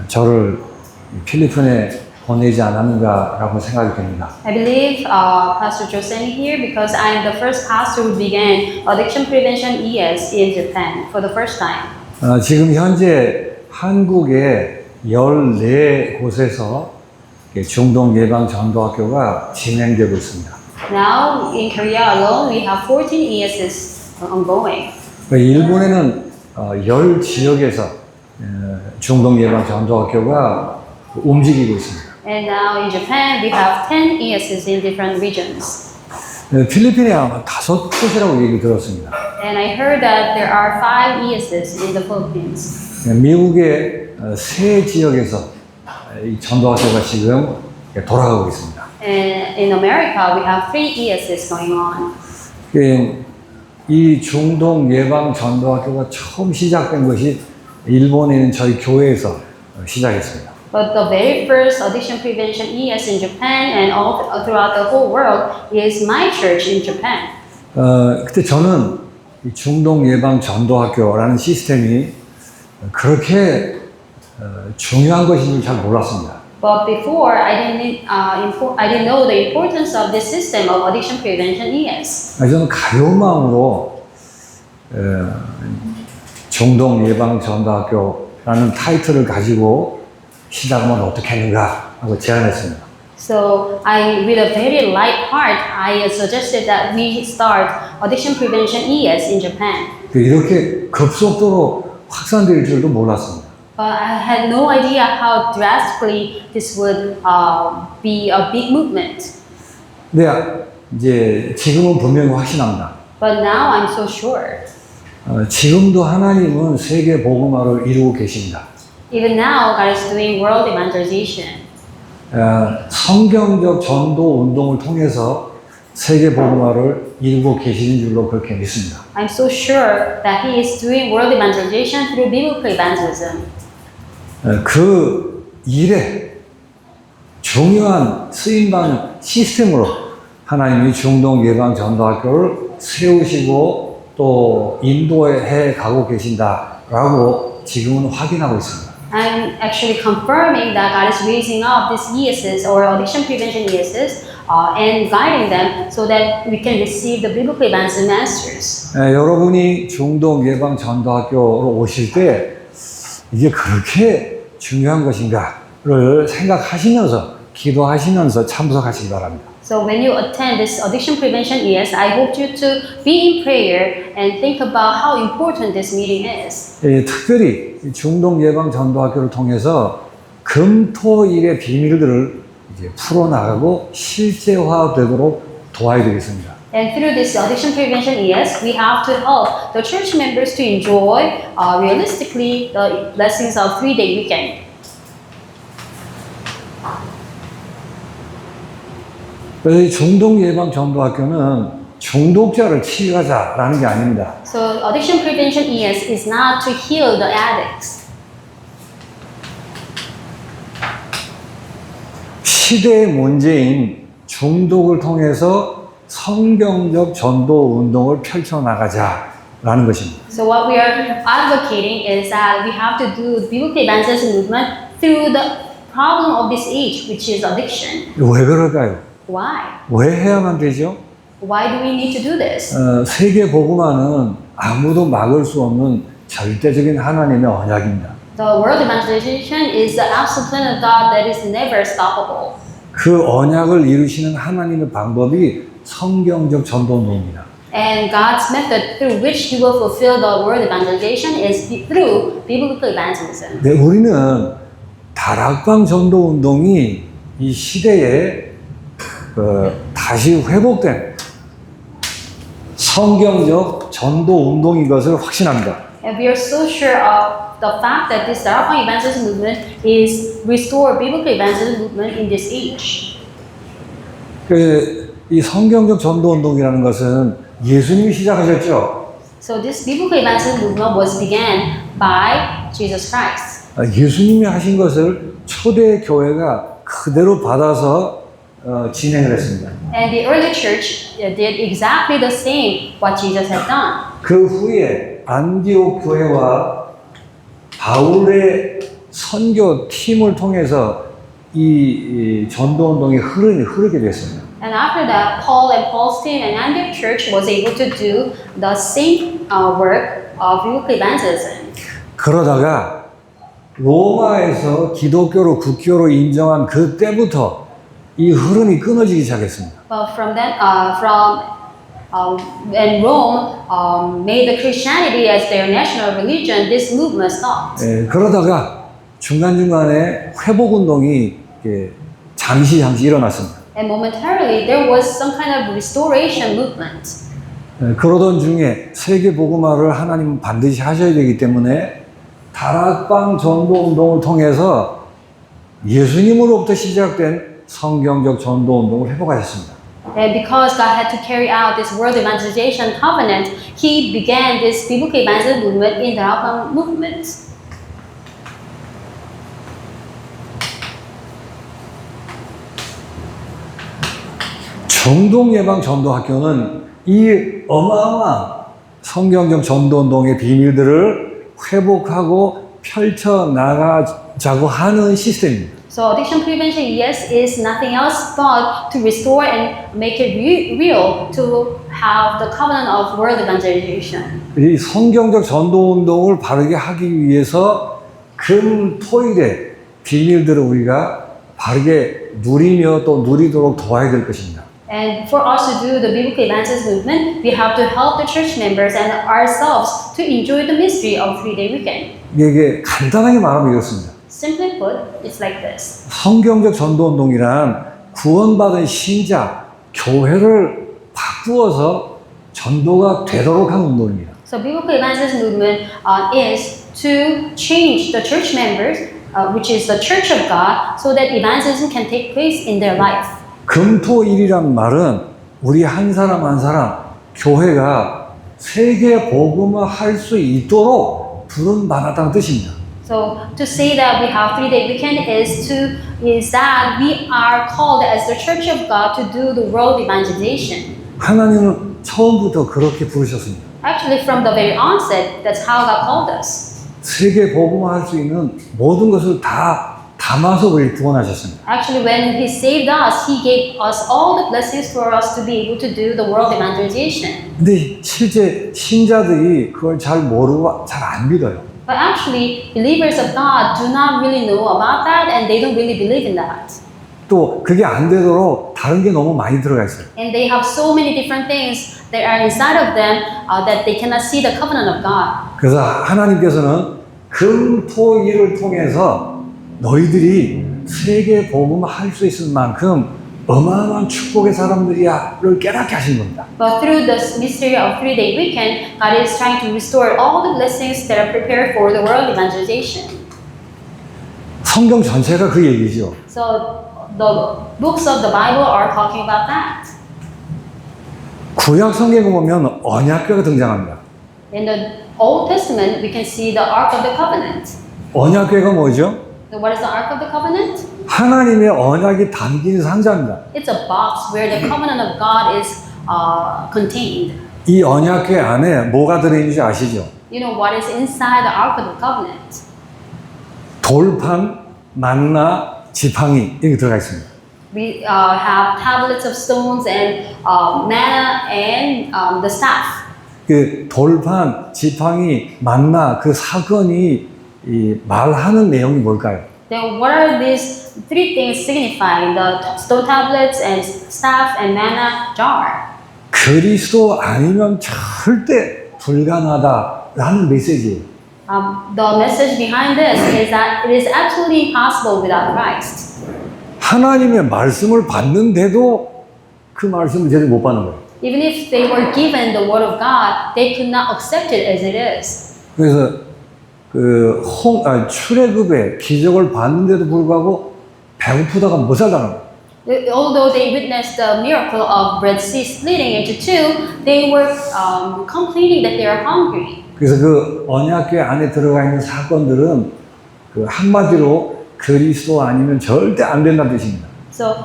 저를 필리핀에 보내지 않았는가라고 생각이 됩니다. I believe Pastor Joe sent me here because I am the first pastor who began addiction prevention ES in Japan for the first time. 지금 현재 한국의 14곳에서 중동 예방 전도학교가 진행되고 있습니다. Now in Korea alone, we have 14 ESs ongoing. 일본에는 10지역에서 중동 예방 전도학교가 움직이고 있습니다. And now in Japan, we have 10 ESs in different regions. 필리핀에 아마 5곳이라고 얘기 들었습니다. And I heard that there are 5 ESs in the Philippines. 미국의 3지역에서 이 전도학교가 지금 돌아가고 있습니다. And in America, we have 3 ESs going on. 이 중동 예방 전도학교가 처음 시작된 것이 일본에 있는 저희 교회에서 시작했습니다. But the very first addiction prevention ES in Japan and all throughout the whole world is my church in Japan. 그때 저는 이 중동 예방 전도학교라는 시스템이 그렇게 중요한 것인 줄 잘 몰랐습니다. But before, I didn't know the importance of this system of addiction prevention ES. 저는 가벼운 마음으로 중동 예방 전도학교라는 타이틀을 가지고 시작하면 어떻겠는가 하고 제안했습니다. So with a very light heart, I suggested that we start addiction prevention ES in Japan. 이렇게 급속도로 확산될 줄도 몰랐습니다. But I had no idea how drastically this would be a big movement. 네, 이제 지금은 분명히 확신합니다. But now I'm so sure. 지금도 하나님은 세계 복음화를 이루고 계십니다. Even now, God is doing world evangelization. 성경적 전도 운동을 통해서 세계 복음화를 이루고 계시는 줄로 그렇게 믿습니다. I'm so sure that He is doing world evangelization through biblical evangelism. 그 일에 중요한 쓰임받는 시스템으로 하나님이 중동 예방 전도학교를 세우시고 또 인도해 가고 계신다라고 지금은 확인하고 있습니다. I'm actually confirming that God is raising up these ESs or addiction prevention ESs and guiding them so that we can receive the biblical evangelism masters. 여러분이 중동 예방 전도학교로 오실 때 이게 그렇게 중요한 것인가를 생각하시면서 기도하시면서 참석하시기 바랍니다. So when you attend this addiction prevention ES, I hope you to be in prayer and think about how important this meeting is. 특별히 중동 예방 전도학교를 통해서 금토일의 비밀들을 이제 풀어나가고 실제화되도록 도와야 되겠습니다. And through this addiction prevention ES, we have to help the church members to enjoy realistically the blessings of 3-day weekend. 그래서 이 중동 예방 전도학교는 중독자를 치유하자라는 게 아닙니다. So addiction prevention ES is not to heal the addicts. 시대의 문제인 중독을 통해서 성경적 전도 운동을 펼쳐나가자라는 것입니다. So what we are advocating is that we have to do biblical evangelism movement through the problem of this age, which is addiction. 왜 그럴까요? Why? 왜 해야만 되죠? Why do we need to do this? 세계 복음화는 아무도 막을 수 없는 절대적인 하나님의 언약입니다. The world evangelization is the absolute plan of God that is never stoppable. 그 언약을 이루시는 하나님의 방법이 성경적 전도 운동입니다. And God's method through which He will fulfill the world evangelization is through biblical evangelism. 네, 우리는 다락방 전도 운동이 이 시대에 다시 회복된 성경적 전도 운동인 것을 확신합니다. And we are so sure of the fact that this Darapang evangelism movement is restore biblical evangelism movement in this age. 이 성경적 전도 운동이라는 것은 예수님이 시작하셨죠. So this biblical evangelism movement was began by Jesus Christ. 예수님이 하신 것을 초대 교회가 그대로 받아서 진행을 했습니다. And the early church did exactly the same what Jesus had done. 그 후에 안디옥 교회와 바울의 선교 팀을 통해서 이 전도 운동이 흐르게 됐습니다. And after that, Paul and Paul's team and Antioch Church was able to do the same work of biblical evangelism. 그러다가 로마에서 기독교로 국교로 인정한 그때부터 이 흐름이 끊어지기 시작했습니다. But from then, when Rome made the Christianity as their national religion, this movement stopped. 그러다가 중간중간에 회복운동이 잠시 일어났습니다. And momentarily, there was some kind of restoration movement. 그러던 중에 세계복음화를 하나님은 반드시 하셔야 되기 때문에 다락방 전도운동을 통해서 예수님으로부터 시작된 성경적 전도운동을 회복하셨습니다. And because God had to carry out this world evangelization covenant, He began this biblical evangelism movement in the Darakbang movement. 정동예방전도학교는 이 어마어마한 성경적 전도운동의 비밀들을 회복하고 펼쳐나가자고 하는 시스템입니다. So addiction prevention, yes, is nothing else but to restore and make it real to have the covenant of world evangelization. 이 성경적 전도운동을 바르게 하기 위해서 금토일의 비밀들을 우리가 바르게 누리며 또 누리도록 도와야 될 것입니다. And for us to do the biblical evangelism movement, we have to help the church members and ourselves to enjoy the mystery of 3-day weekend. 이게 간단하게 말하면 이렇습니다. Simply put, it's like this. 성경적 전도운동이란 구원받은 신자, 교회를 바꾸어서 전도가 되도록 하는 운동입니다. So biblical evangelism movement is to change the church members, which is the church of God, so that evangelism can take place in their life. 금토일이란 말은 우리 한 사람 한 사람 교회가 세계 복음화 할 수 있도록 부름 받았다는 뜻입니다. So to say that we have 3-day weekend is that we are called as the church of God to do the world evangelization. 하나님은 처음부터 그렇게 부르셨습니다. Actually, from the very onset, that's how God called us. 세계 복음화 할 수 있는 모든 것을 다 담아서 우리를 구원하셨습니다. Actually, when He saved us, He gave us all the blessings for us to be able to do the world evangelization. 근데 실제 신자들이 그걸 잘 모르고 잘 안 믿어요. But actually, believers of God do not really know about that and they don't really believe in that. 또 그게 안 되도록 다른 게 너무 많이 들어가 있어요. And they have so many different things that are inside of them that they cannot see the covenant of God. 그래서 하나님께서는 금토일을 통해서 너희들이 세계 복음을 할 수 있을 만큼 어마어마한 축복의 사람들이야를 깨닫게 하신 겁니다. But through the mystery of 3-day weekend, God is trying to restore all the blessings that are prepared for the world evangelization. 성경 전체가 그 얘기죠. So the books of the Bible are talking about that. 구약 성경에 보면 언약궤가 등장합니다. In the Old Testament, we can see the Ark of the Covenant. 언약궤가 뭐죠? So what is the Ark of the Covenant? 하나님의 언약이 담긴 상자입니다. It's a box where the covenant of God is contained. 이 언약궤 안에 뭐가 들어있는지 아시죠? You know what is inside the Ark of the Covenant? 돌판, 만나, 지팡이 이렇게 들어가 있습니다. We have tablets of stones and manna and the staff. 그 돌판, 지팡이, 만나 그 사건이 이 말하는 내용이 뭘까요? Then what are these 3 things signifying? The stone tablets and staff and manna jar. 그리스도 아니면 절대 불가능하다라는 메시지예요. The message behind this is that it is absolutely impossible without Christ. 하나님의 말씀을 받는데도 그 말씀을 제대로 못 받는 거예요. Even if they were given the word of God, they could not accept it as it is. 그래서 출애굽의 기적을 봤는데도 불구하고 배고프다가 못 살다는 거예요. Although they witnessed the miracle of Red Sea splitting into two, they were complaining that they are hungry. 그래서 그 언약궤 안에 들어가 있는 사건들은 그 한마디로 그리스도 아니면 절대 안 된다는 뜻입니다. So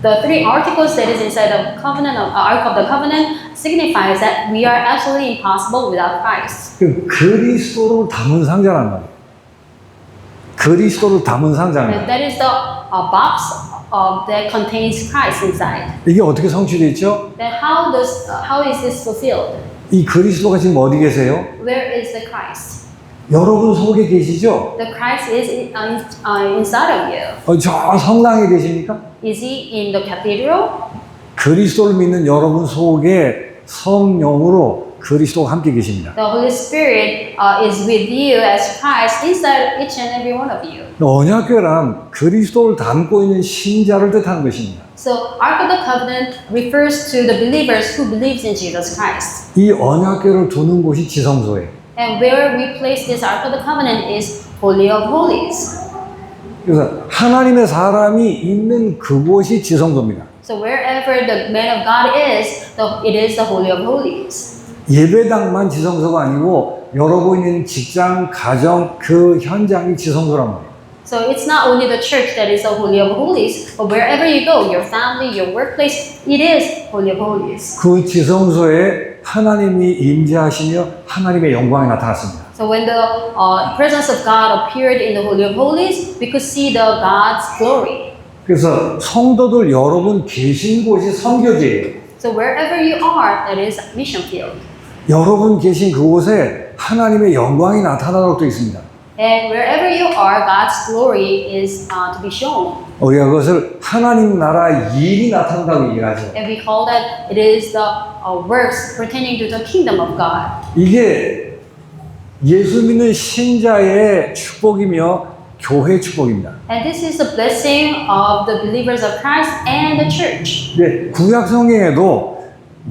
the 3 articles that is inside the covenant of Ark of the Covenant signifies that we are absolutely impossible without Christ. 그 그리스도를 담은 상자란 말이에요. 그리스도를 담은 상자입니다. That is the box that contains Christ inside. 이게 어떻게 성취됐죠? Then how is this fulfilled? 이 그리스도가 지금 어디 계세요? Where is the Christ? 여러분 속에 계시죠? The Christ is inside of you. 저 성당에 계십니까? Is he in the cathedral? 그리스도를 믿는 여러분 속에 성령으로 그리스도가 함께 계십니다. The Holy Spirit is with you as Christ inside each and every one of you. 언약궤란 그리스도를 담고 있는 신자를 뜻하는 것입니다. So Ark of the Covenant refers to the believers who believes in Jesus Christ. 이 언약궤를 두는 곳이 지성소예요. And where we place this Ark of the Covenant is Holy of Holies. 그래서 하나님의 사람이 있는 그곳이 지성소입니다. So wherever the man of God is, it is the Holy of Holies. 예배당만 지성소가 아니고 여러분 있는 직장, 가정, 그 현장이 지성소란 말이에요. So it's not only the church that is the Holy of Holies, but wherever you go, your family, your workplace, it is Holy of Holies. 그 지성소에 하나님이 임재하시며 하나님의 영광이 나타났습니다. So when the presence of God appeared in the Holy of Holies, we could see the God's glory. 그래서 성도들 여러분 계신 곳이 선교지예요. So wherever you are, that is mission field. 여러분 계신 그곳에 하나님의 영광이 나타나도록 되어 있습니다. And wherever you are, God's glory is to be shown. 우리가 그것을 하나님 나라 일이 나타난다고 얘기하죠. And we call that it is the works pertaining to the kingdom of God. 이게 예수 믿는 신자의 축복이며 교회 축복입니다. And this is the blessing of the believers of Christ and the church. 네, 구약 성경에도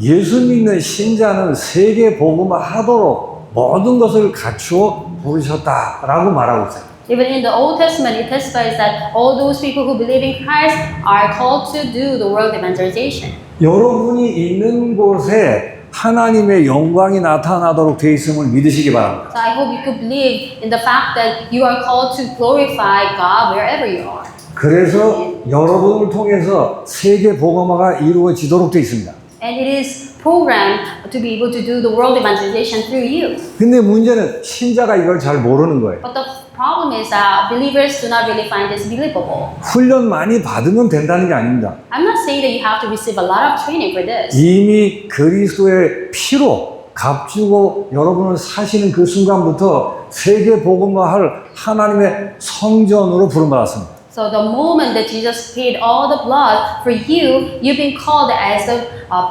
예수 믿는 신자는 세계 복음을 하도록 모든 것을 갖추어 부르셨다라고 말하고 있어요. Even in the Old Testament, it testifies that all those people who believe in Christ are called to do the world evangelization. 여러분이 있는 곳에 하나님의 영광이 나타나도록 되어 있음을 믿으시기 바랍니다. So I hope you could believe in the fact that you are called to glorify God wherever you are. 그래서 여러분을 통해서 세계 복음화가 이루어지도록 되어 있습니다. And it is programmed to be able to do the world evangelization through you. 근데 문제는 신자가 이걸 잘 모르는 거예요. But the problem is that believers do not really find this believable. 훈련 많이 받으면 된다는 게 아닙니다. I'm not saying that you have to receive a lot of training for this. 이미 그리스도의 피로 값주고 여러분을 사시는 그 순간부터 세계 복음화할 하나님의 성전으로 부름받았습니다. So the moment that Jesus paid all the blood for you, you've been called as the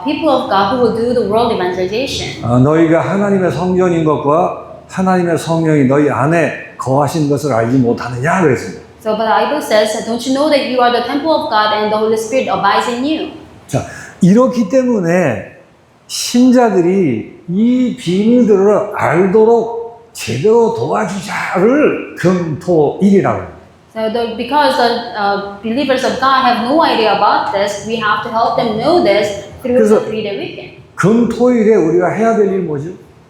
people of God who will do the world evangelization. 너희가 하나님의 성전인 것과 하나님의 성령이 너희 안에 거하신 것을 알지 못하느냐 그랬습니다. So the Bible says, don't you know that you are the temple of God and the Holy Spirit abides in you? 자, 이렇기 때문에 신자들이 이 비밀들을 알도록 제대로 도와주자를 금토일이라고 합니다. So because the believers of God have no idea about this, we have to help them know this through the 3-day weekend. 금토일에 우리가 해야 될 일 뭐죠?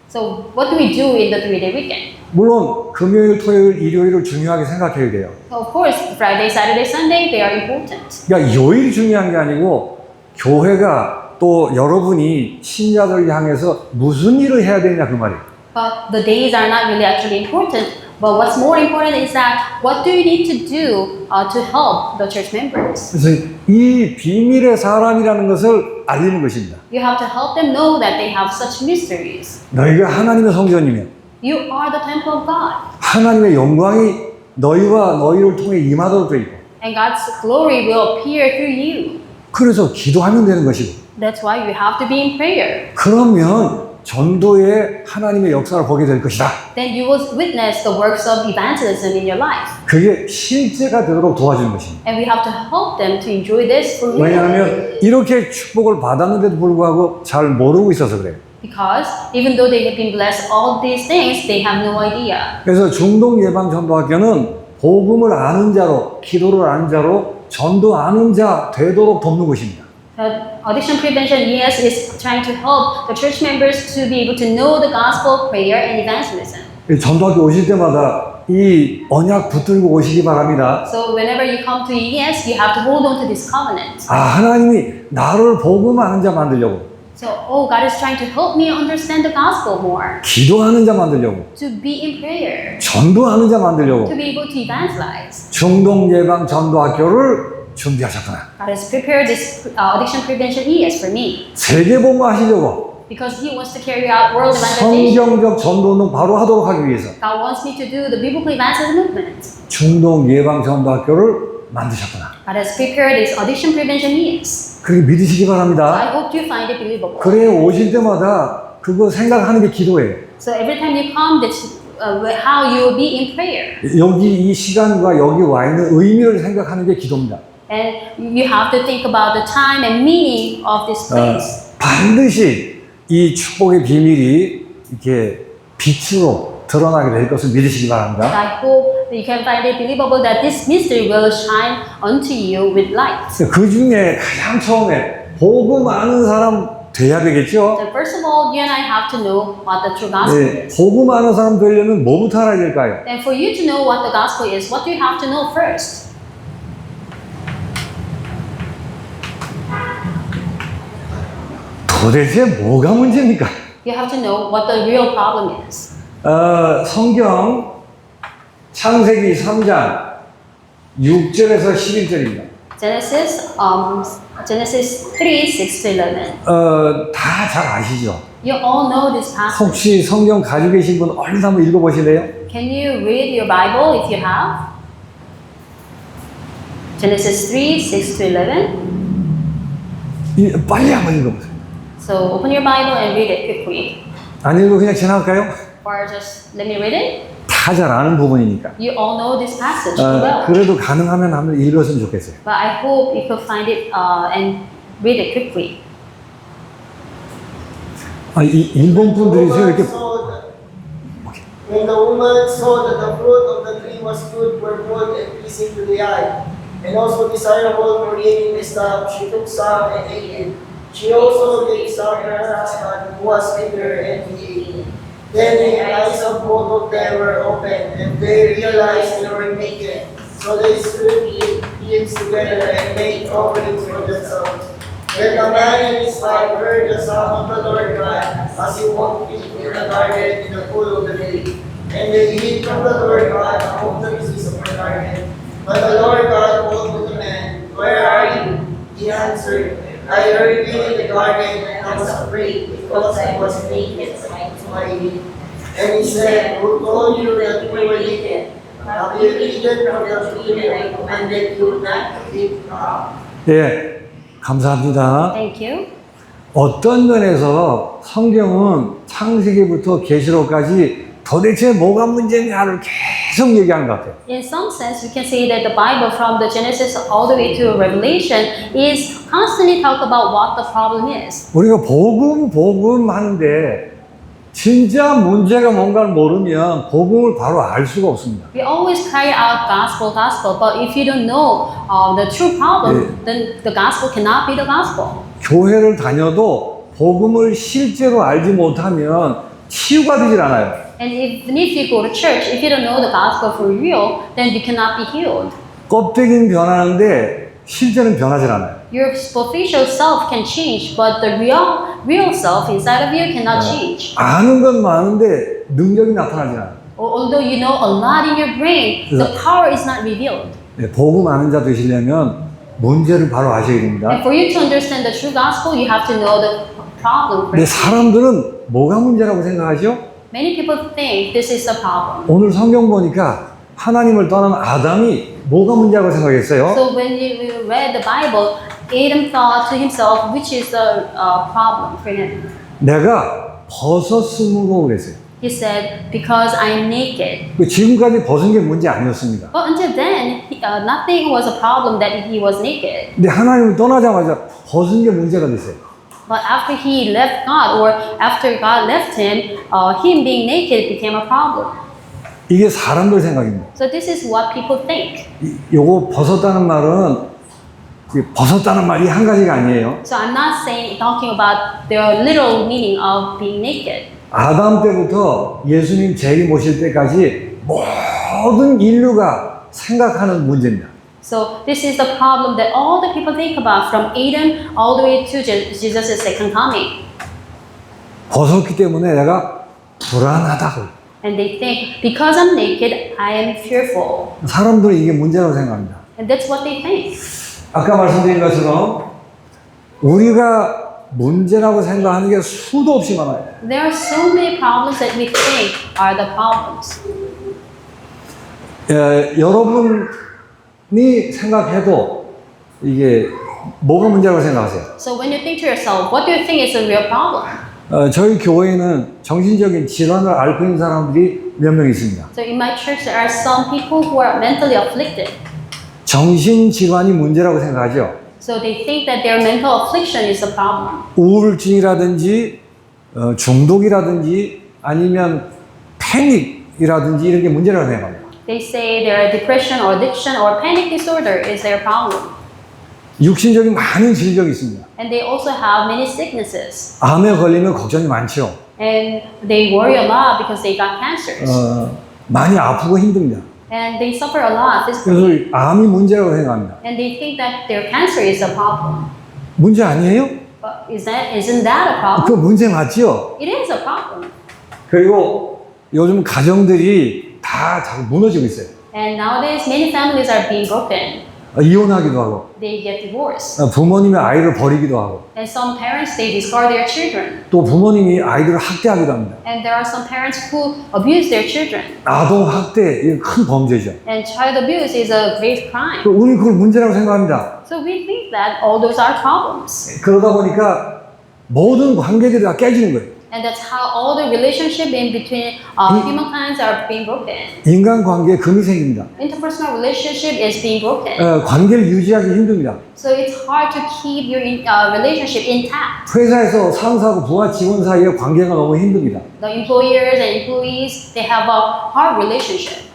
So what do we do in the 3-day weekend? 물론 금요일, 토요일, 일요일을 중요하게 생각해야 돼요. So of course, Friday, Saturday, Sunday, they are important. 그러니까 요일이 중요한 게 아니고 교회가 또 여러분이 신자들을 향해서 무슨 일을 해야 되느냐 그 말이에요. But the days are not really actually important. But what's more important is that what do you need to do to help the church members? 그래서 이 비밀의 사람이라는 것을 알리는 것입니다. You have to help them know that they have such mysteries. 너희가 하나님의 성전이며 You are the temple of God. 하나님의 영광이 너희와 너희를 통해 임하도록 되어 있고 And God's glory will appear through you. 그래서 기도하면 되는 것이고 That's why you have to be in prayer. 그러면 전도의 하나님의 역사를 보게 될 것이다. Then you will witness the works of evangelism in your life. 그게 실제가 되도록 도와주는 것입니다. And we have to help them to enjoy this for real. 왜냐하면 이렇게 축복을 받았는데도 불구하고 잘 모르고 있어서 그래요. Because even though they have been blessed all these things, they have no idea. 그래서 중동 예방 전도학교는 복음을 아는 자로, 기도를 아는 자로 전도 아는 자 되도록 돕는 것입니다. Addiction Prevention ES is trying to help the church members to be able to know the gospel, prayer, and evangelism. 전도학교 오실 때마다 이 언약 붙들고 오시기 바랍니다. So whenever you come to ES, you have to hold on to this covenant. 아, 하나님이 나를 복음 아는 자 만들려고. So, oh, God is trying to help me understand the gospel more, 기도하는 자 만들려고, to be in prayer, 전도하는 자 만들려고 to be able to evangelize. 중동 예방 전도 학교를 준비하셨구나. God has prepared this addiction prevention ES for me 세계 복음화하시려고 because He wants to carry out world evangelization. 성경적 전도 운동 바로 하도록 하기 위해서 God wants me to do the biblical evangelism movement. 중동 예방 전도 학교를 만드셨구나. God has prepared this addiction prevention ES. 그렇게 믿으시기 So 바랍니다. I hope you find it believable. 그래 오실 때마다 그거 생각하는 게 기도예요. So every time you come, that's how you will be in prayer. 여기 이 시간과 여기 와 있는 의미를 생각하는 게 기도입니다. And you have to think about the time and meaning of this place. 반드시 이 축복의 비밀이 이렇게 빛으로 드러나게 될 것을 믿으시기 바랍니다. I hope that you can find it believable that this mystery will shine unto you with light. 그 중에 가장 처음에 복음 아는 사람 돼야 되겠죠? So first of all, you and I have to know what the true gospel 네, is. 복음 아는 사람 되려면 뭐부터 알아야 될까요? And for you to know what the gospel is, what do you have to know first? 도대체 뭐가 문제입니까? You have to know what the real problem is. 성경 창세기 3장 6절에서 11절입니다. Genesis 3, 6 to 11. 다 잘 아시죠? You all know this passage. 혹시 성경 가지고 계신 분 얼른 한번 읽어보실래요? Can you read your Bible if you have? Genesis 3, 6 to 11. 빨리 한번 읽어보세요. So open your Bible and read it quickly. 안 읽고 그냥 지나갈까요? Or just let me read it. 다 잘 아는 부분이니까. You all know this passage well. 그래도 가능하면 한번 읽었으면 좋겠어요. But I hope you could find it and read it quickly. 일본 분들이 이렇게 When the woman saw that the fruit of the tree was good for food and pleasing to the eye, and also desirable for eating the stuff, she took some and ate it. She also gave some to her husband who was with her, and he ate it. Then the eyes of both of them were opened, and they realized they were naked. So they stood leaves together and made offerings for themselves. Then the man and his wife heard the sound of the Lord God as he walked in the garden in the cool of the day. And they hid from the Lord God among the trees of the garden. But the Lord God called to the man, "Where are you?" He answered, "I heard you in the garden, and I was afraid because I was naked, so I hid." And he said, "Who told you that you were naked? Have you eaten from the tree that I commanded you not to eat from?" 예, 감사합니다. Thank you. 어떤 면에서 성경은 창세기부터 계시록까지 도대체 뭐가 문제냐를 계속 얘기하는 것 같아요. In some sense, we can say that the Bible from the Genesis all the way to Revelation is constantly talk about what the problem is. 우리가 복음 하는데 진짜 문제가 뭔가를 모르면 복음을 바로 알 수가 없습니다. We always cry out gospel, gospel, but if you don't know the true problem, then the gospel cannot be the gospel. 교회를 다녀도 복음을 실제로 알지 못하면 치유가 되질 않아요. And even if you go to church, if you don't know the gospel for real, then you cannot be healed. 껍데기는 변하는데 실제는 변하질 않아요. Your superficial self can change, but the real self inside of you cannot change. 아는 건 많은데 능력이 나타나지 않아요. Although you know a lot in your brain, the power is not revealed. 네, 복음 아는 자 되시려면 문제를 바로 아셔야 됩니다. And for you to understand the true gospel, you have to know the problem 근데 first. 사람들은 뭐가 문제라고 생각하죠? Many people think this is the problem. 오늘 성경 보니까 하나님을 떠난 아담이 뭐가 문제라고 생각했어요? So when you read the Bible, Adam thought to himself, which is the problem for him? 내가 벗었으므로 그랬어요. He said, because I'm naked. 지금까지 벗은 게 문제 아니었습니다. But until then, nothing was a problem that he was naked. 근데 하나님을 떠나자마자 벗은 게 문제가 됐어요. But after he left God, or after God left him, him being naked became a problem. 이게 사람들 생각입니다. So this is what people think. 요거 벗었다는 말은 벗었다는 말이 한 가지가 아니에요. So I'm not saying talking about the literal meaning of being naked. 아담 때부터 예수님 재림 오실 때까지 모든 인류가 생각하는 문제입니다. So this is the problem that all the people think about from Adam all the way to Jesus' second coming. 벗었기 때문에 내가 불안하다고. And they think, because I'm naked, I am fearful. 사람들은 이게 문제라고 생각합니다. And that's what they think. 아까 말씀드린 것처럼 우리가 문제라고 생각하는 게 수도 없이 많아요. There are so many problems that we think are the problems. 여러분이 생각해도 이게 뭐가 문제라고 생각하세요? So when you think to yourself, what do you think is the real problem? 저희 교회에는 정신적인 질환을 앓고 있는 사람들이 몇 명 있습니다. So in my church, there are some people who are mentally afflicted. 정신질환이 문제라고 생각하죠. So they think that their mental affliction is the problem. 우울증이라든지 중독이라든지 아니면 패닉이라든지 이런 게 문제라고 생각합니다. They say their depression or addiction or panic disorder is their problem. 육신적인 많은 질병이 있습니다. And they also have many sicknesses. 암에 걸리면 걱정이 많죠. And they worry a lot because they got cancers. 많이 아프고 힘듭니다. And they suffer a lot physically. 그래서 암이 문제라고 생각합니다. And they think that their cancer is a problem. 문제 아니에요? But isn't that a problem? 그 문제 맞죠? It is a problem. 그리고 요즘 가정들이 다 자꾸 무너지고 있어요. And nowadays, many families are being broken. 이혼하기도 하고 They get divorced. 부모님이 아이를 버리기도 하고 And some parents, they discard their children. 또 부모님이 아이들을 학대하기도 합니다. And there are some parents who abuse their children. 아동 학대 이건 큰 범죄죠. And child abuse is a grave crime. 우리 그걸 문제라고 생각합니다. So we think that all those are problems. 그러다 보니까 모든 관계들이 다 깨지는 거예요. And that's how all the relationship in between humankinds are being broken. 인간관계에 금이 생깁니다. Interpersonal relationship is being broken. 관계를 유지하기 힘듭니다. So it's hard to keep your relationship intact. 회사에서 상사하고 부하 직원 사이의 관계가 너무 힘듭니다. The employers and employees, they have a hard relationship.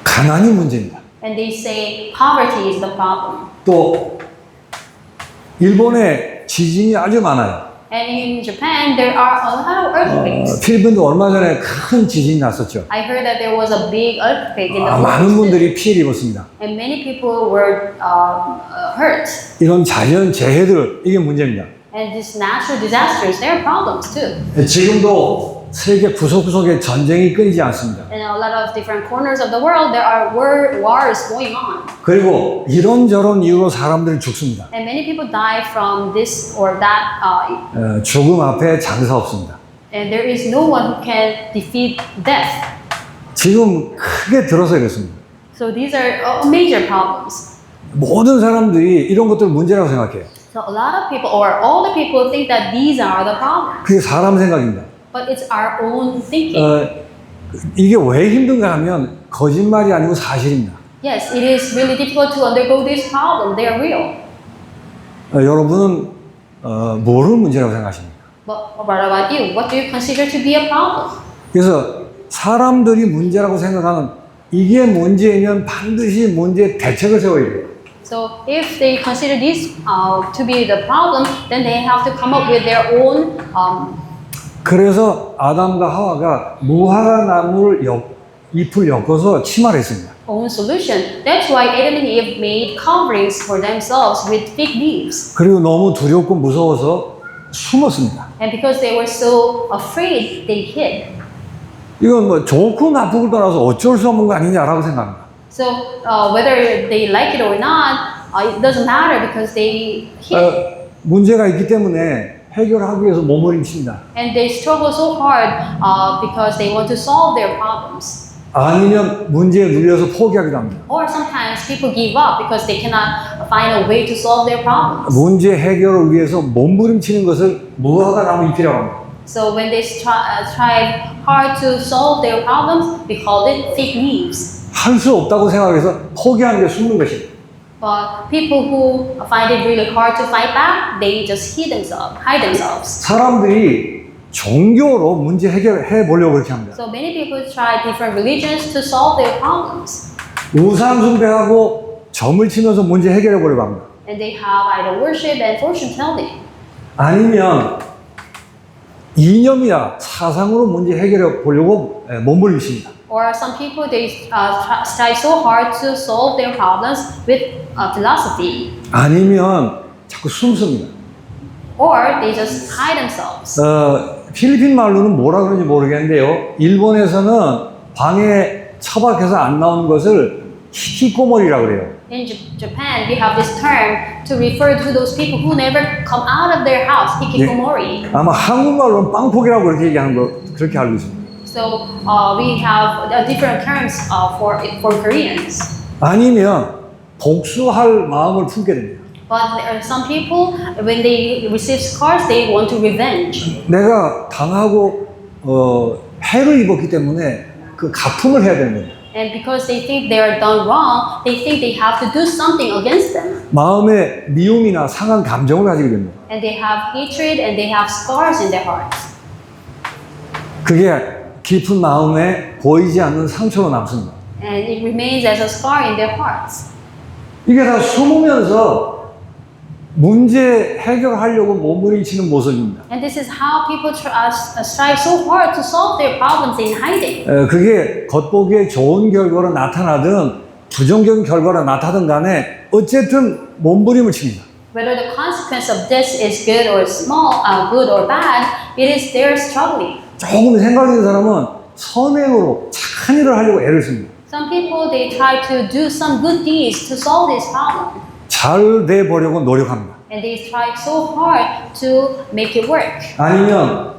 가난이 문제입니다. And they say poverty is the problem. 또 일본에 지진이 아주 많아요. And in Japan, there are a lot of earthquakes. 필리핀도 얼마 전에 큰 지진이 났었죠. I heard that there was a big earthquake in the 많은 Philippines. 분들이 피해를 입었습니다. And many people were hurt. 이런 자연 재해들 이게 문제입니다. And these natural disasters, they are problems too. 지금도 세계 구석구석에 전쟁이 끊이지 않습니다. In a lot of different corners of the world, there are wars going on. 그리고 이런저런 이유로 사람들이 죽습니다. And many people die from this or that. 죽음 앞에 장사 없습니다. And there is no one who can defeat death. 지금 크게 들어서 이렇습니다. So these are major problems. 모든 사람들이 이런 것들을 문제라고 생각해요. So a lot of people, or all the people, think that these are the problems. 그게 사람 생각입니다. But it's our own thinking. 이게 왜 힘든가 하면 거짓말이 아니고 사실입니다. Yes, it is really difficult to undergo this problem. They are real. 여러분은 뭐를 문제라고 생각하십니까? But what about you? What do you consider to be a problem? 그래서 사람들이 문제라고 생각하는 이게 문제면 반드시 문제의 대책을 세워야 돼요. So if they consider this to be the problem, then they have to come up with their own. 그래서 아담과 하와가 무화과 나무를 잎을 엮어서 치마를 했습니다. Own solution. That's why Adam and Eve made coverings for themselves with fig leaves. 그리고 너무 두렵고 무서워서 숨었습니다. And because they were so afraid, they hid. 이건 뭐 좋고 나쁘고 떠나서 어쩔 수 없는 거 아니냐라고 생각합니다. So whether they like it or not, it doesn't matter because they hid. 문제가 있기 때문에 해결하기 위해서 몸부림칩니다. And they struggle so hard because they want to solve their problems. 아니면 문제에 눌려서 포기하기도 합니다. Or sometimes people give up because they cannot find a way to solve their problems. 문제 해결을 위해서 몸부림치는 것을 무화과 나무 잎이라고 합니다. So when they try hard to solve their problems, we call it fig leaves. 할 수 없다고 생각해서 포기하는 게 숨는 것입니다. But people who find it really hard to fight back, they just hide themselves. 사람들이 종교로 문제 해결해 보려고 그렇게 합니다. So many people try different religions to solve their problems. 우상 숭배하고 점을 치면서 문제 해결해 보려고 합니다. And they have idol worship and fortune telling. 아니면 이념이나 사상으로 문제 해결해 보려고 몸부림칩니다. Or some people they strive so hard to solve their problems with philosophy, 아니면 자꾸 숨습니다. or they just hide themselves. 필리핀 말로는 뭐라 그러는지 모르겠는데요. 일본에서는 방에 처박혀서 안 나오는 것을 히키코모리라고 그래요. In Japan, we have this term to refer to those people who never come out of their house, hikikomori. 아마 한국말로는 빵폭이라고 그렇게 얘기하는 거 그렇게 알고 있습니다. So we have different terms for Koreans. 아니면 복수할 마음을 품게 됩니다. But there are some people, when they receive scars, they want to revenge. 내가 당하고 해를 입었기 때문에 그 가품을 해야 되는 거예요. And because they think they are done wrong, they think they have to do something against them. 마음에 미움이나 상한 감정을 가지게 됩니다. And they have hatred and they have scars in their hearts. 그게 깊은 마음에 보이지 않는 상처로 남습니다. And it remains as a scar in their hearts. 이게 다 숨으면서 문제 해결하려고 몸부림치는 모습입니다. And this is how people strive so hard to solve their problems in hiding. 그게 겉보기에 좋은 결과로 나타나든 부정적인 결과로 나타나든 간에 어쨌든 몸부림을 칩니다. Whether the consequence of this is good or small, good or bad, it is their struggling. 조금 생각 있는 사람은 선행으로 착한 일을 하려고 애를 씁니다. Some people, they try to do some good deeds to solve this problem. 잘 돼 보려고 노력합니다. And they try so hard to make it work. 아니면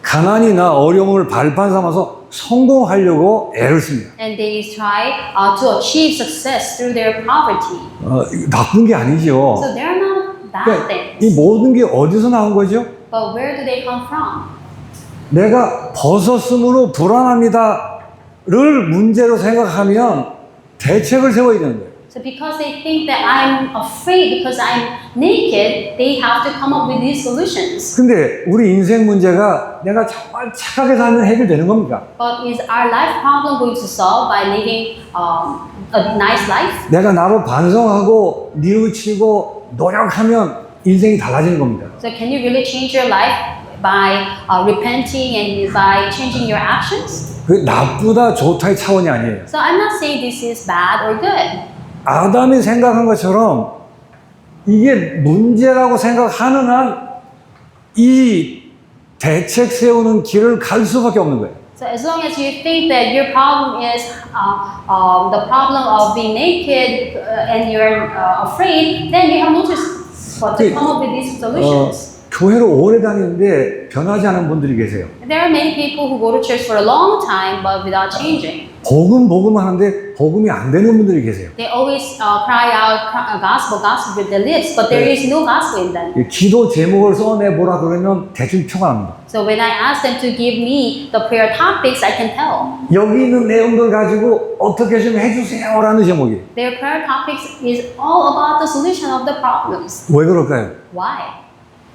가난이나 어려움을 발판 삼아서 성공하려고 애를 씁니다. And they try to achieve success through their poverty. 나쁜 게 아니죠. So they're not bad 그러니까 things. 이 모든 게 어디서 나온 거죠? But where do they come from? 내가 벗었으므로 불안합니다를 문제로 생각하면 대책을 세워야 되는 거예요. So because they think that I'm afraid because I'm naked, they have to come up with these solutions. 근데 우리 인생 문제가 내가 정말 착하게 살면 해결되는 겁니까? But is our life problem going to solve by living a nice life? 내가 나로 반성하고 뉘우치고 노력하면 인생이 달라지는 겁니다. So can you really change your life by repenting and by changing your actions? 그게 나쁘다 좋다의 차원이 아니에요. So I'm not saying this is bad or good. 아담이 생각한 것처럼 이게 문제라고 생각하는 한 이 대책 세우는 길을 갈 수밖에 없는 거예요. So as long as you think that your problem is the problem of being naked and you're afraid, then you have no choice but to come up with these solutions. 교회를 오래 다니는데 변하지 않은 분들이 계세요. There are many people who go to church for a long time but without changing. 복음 하는데 복음이 안 되는 분들이 계세요. They always cry out gospel with their lips, but there is no gospel in them. 기도 제목을 써내보라 그러면 대충 표가 납니다. So when I ask them to give me the prayer topics, I can tell. 여기 있는 내용들 가지고 어떻게 좀 해주세요라는 제목이. Their prayer topics is all about the solution of the problems. 왜 그럴까요? Why?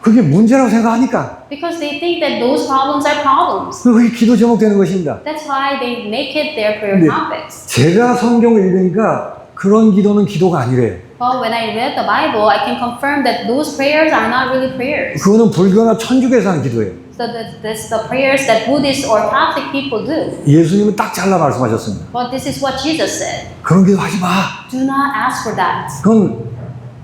그게 문제라고 생각하니까. Because they think that those problems are problems. 그게 기도 제목 되는 것입니다. That's why they make it their prayer 네. topics. 제가 성경을 읽으니까 그런 기도는 기도가 아니래요. But when I read the Bible, I can confirm that those prayers are not really prayers. 그거는 불교나 천주교에서 하는 기도예요. So that's the prayers that Buddhists or Catholic people do. 예수님은 딱 잘라 말씀하셨습니다. But this is what Jesus said. 그런 기도 하지 마. Do not ask for that. 그건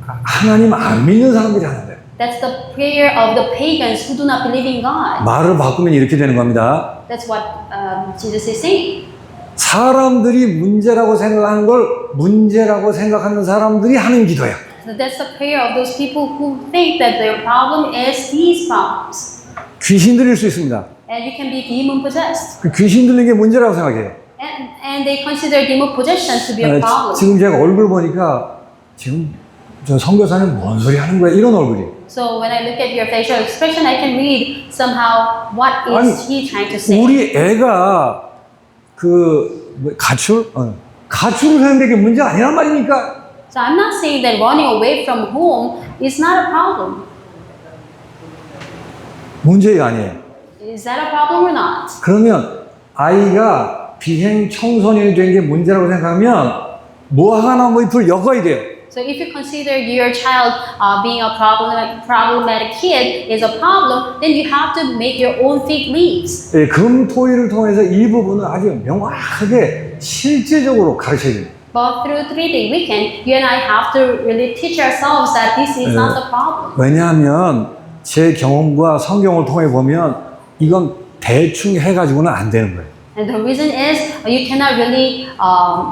하나님 안 믿는 사람들이 하는 거예요. That's the prayer of the pagans who do not believe in God. 말을 바꾸면 이렇게 되는 겁니다. That's what Jesus is saying. 사람들이 문제라고 생각하는 걸 문제라고 생각하는 사람들이 하는 기도야. So that's the prayer of those people who think that their problem is these problems. 귀신 들릴 수 있습니다. And you can be demon possessed. 그 귀신 들린 게 문제라고 생각해요. And they consider demon possession to be a problem. 지금 제가 얼굴 보니까 지금 저 선교사님 뭔 소리 하는 거야 이런 얼굴이. So when I look at your facial expression, I can read somehow what is he trying to say. 우리 애가 가출을 하는 게 문제가 아니란 말이니까. So I'm not saying that running away from home is not a problem. 문제가 아니에요. Is that a problem or not? 그러면 아이가 비행 청소년이 된 게 문제라고 생각하면 무화과나무 잎을 엮어야 돼요. So if you consider your child being a problematic kid is a problem, then you have to make your own fig leaves. 예, 금토일을 통해서 이 부분을 아주 명확하게 실제적으로 가르쳐야 됩니다. But through 3-day weekend, you and I have to really teach ourselves that this is not the problem. 왜냐하면 제 경험과 성경을 통해 보면 이건 대충 해가지고는 안 되는 거예요. And the reason is you cannot really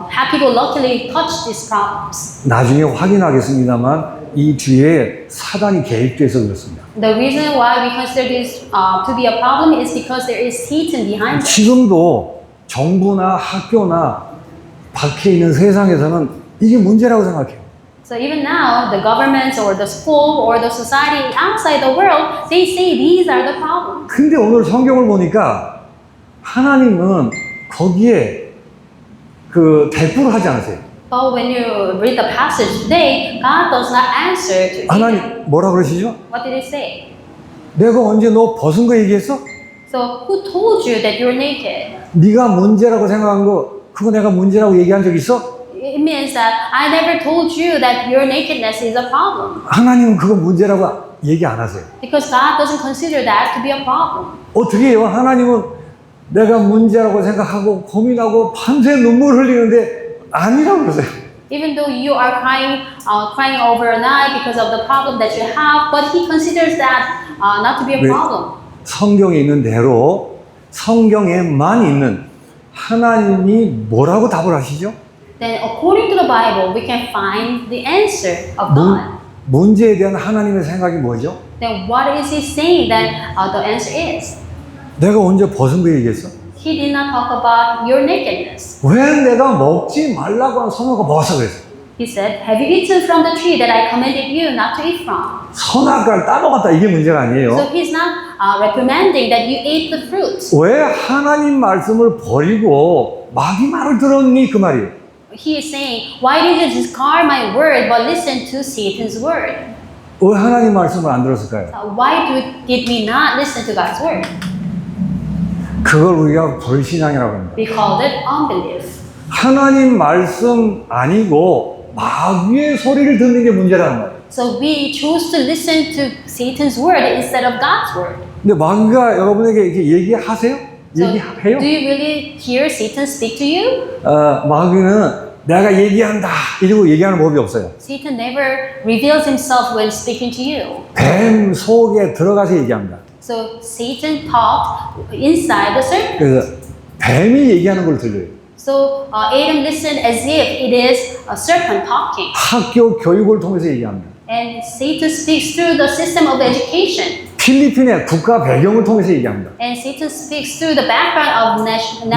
happy-go-luckily touch these problems. 나중에 확인하겠습니다만 이 뒤에 사단이 개입돼서 그렇습니다. The reason why we consider this to be a problem is because there is Satan behind it. 지금도 정부나 학교나 밖에 있는 세상에서는 이게 문제라고 생각해요. So even now, the governments or the school or the society outside the world, they say these are the problems. 근데 오늘 성경을 보니까 하나님은 거기에 그 대꾸를 하지 않으세요. But when you read the passage today, God does not answer to Adam. 하나님 뭐라 그러시죠? What did He say? 내가 언제 너 벗은 거 얘기했어? So who told you that you're naked? 네가 문제라고 생각한 거 그거 내가 문제라고 얘기한 적 있어? It means that I never told you that your nakedness is a problem. 하나님은 그거 문제라고 얘기 안 하세요. Because God doesn't consider that to be a problem. 어떻게 해요? 하나님은 내가 문제라고 생각하고 고민하고 밤새 눈물 흘리는데 아니라고 그러세요. Even though you are crying overnight because of the problem that you have, but He considers that not to be a 네. problem. 성경에 있는 대로 성경에만 있는 하나님이 뭐라고 답을 하시죠? Then according to the Bible, we can find the answer of God. 문제에 대한 하나님의 생각이 뭐죠? Then what is He saying that the answer is? 내가 언제 벗은 거 얘기했어? He did not talk about your nakedness. 왜 내가 먹지 말라고 한 선악과 먹었어 그랬어? He said, have you eaten from the tree that I commanded you not to eat from? 선악과를 따먹었다 이게 문제가 아니에요. So He's not reprimanding that you ate the fruit. 왜 하나님 말씀을 버리고 마귀 말을 들었니 그 말이에요. He is saying, why did you discard my word but listen to Satan's word? 왜 하나님 말씀을 안 들었을까요? Why did we not listen to God's word? 그걸 우리가 불신앙이라고 합니다. We called it unbelief. 하나님 말씀 아니고 마귀의 소리를 듣는 게 문제라는 거예요. So we chose to listen to Satan's word instead of God's word. 근데 마귀가 여러분에게 이렇게 얘기하세요? So 얘기해요? do you really hear Satan speak to you? 마귀는 내가 얘기한다 이러고 얘기하는 법이 없어요. Satan never reveals himself when speaking to you. 뱀 속에 들어가서 얘기합니다. So Satan talked inside the serpent. 그래서 뱀이 얘기하는 걸 들려요. So Adam listened as if it is a serpent talking. 학교 교육을 통해서 얘기합니다. And Satan speaks through the system of education. 필리핀의 국가 배경을 통해서 얘기합니다. And Satan speaks through the background of national.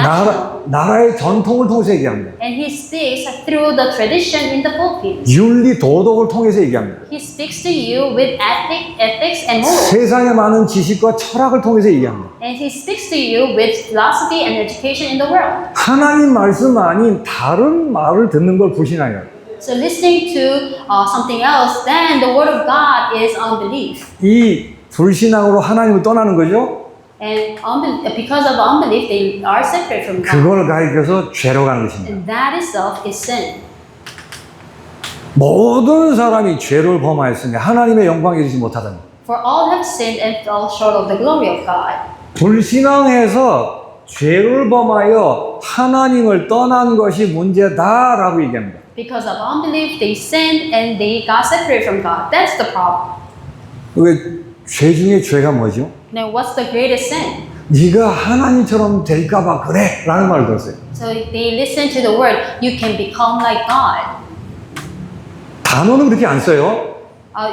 나라의 전통을 통해서 얘기합니다. And he speaks through the tradition in the Philippines. 윤리 도덕을 통해서 얘기합니다. He speaks to you with ethics and morals. 세상에 많은 지식과 철학을 통해서 얘기합니다. And he speaks to you with philosophy and education in the world. 하나님 말씀 아닌 다른 말을 듣는 걸 불신앙이에요. So listening to something else, then the word of God is unbelief. 이 불신앙으로 하나님을 떠나는 거죠. And because of unbelief, they are separate from God. 그걸 가리켜서 죄로 가는 것입니다. And that itself is sin. 모든 사람이 죄를 범하였으니 하나님의 영광에 이르지 못하더니. For all have sinned and fell short of the glory of God. 불신앙에서 죄를 범하여 하나님을 떠난 것이 문제다라고 얘기합니다. Because of unbelief, they sinned and they got separated from God. That's the problem. 왜 죄 중에 죄가 뭐죠? Now, what's the greatest sin? 네가 하나님처럼 될까봐 그래 라는 말을 들었어요. So they listen to the word, you can become like God. 단어는 그렇게 안 써요.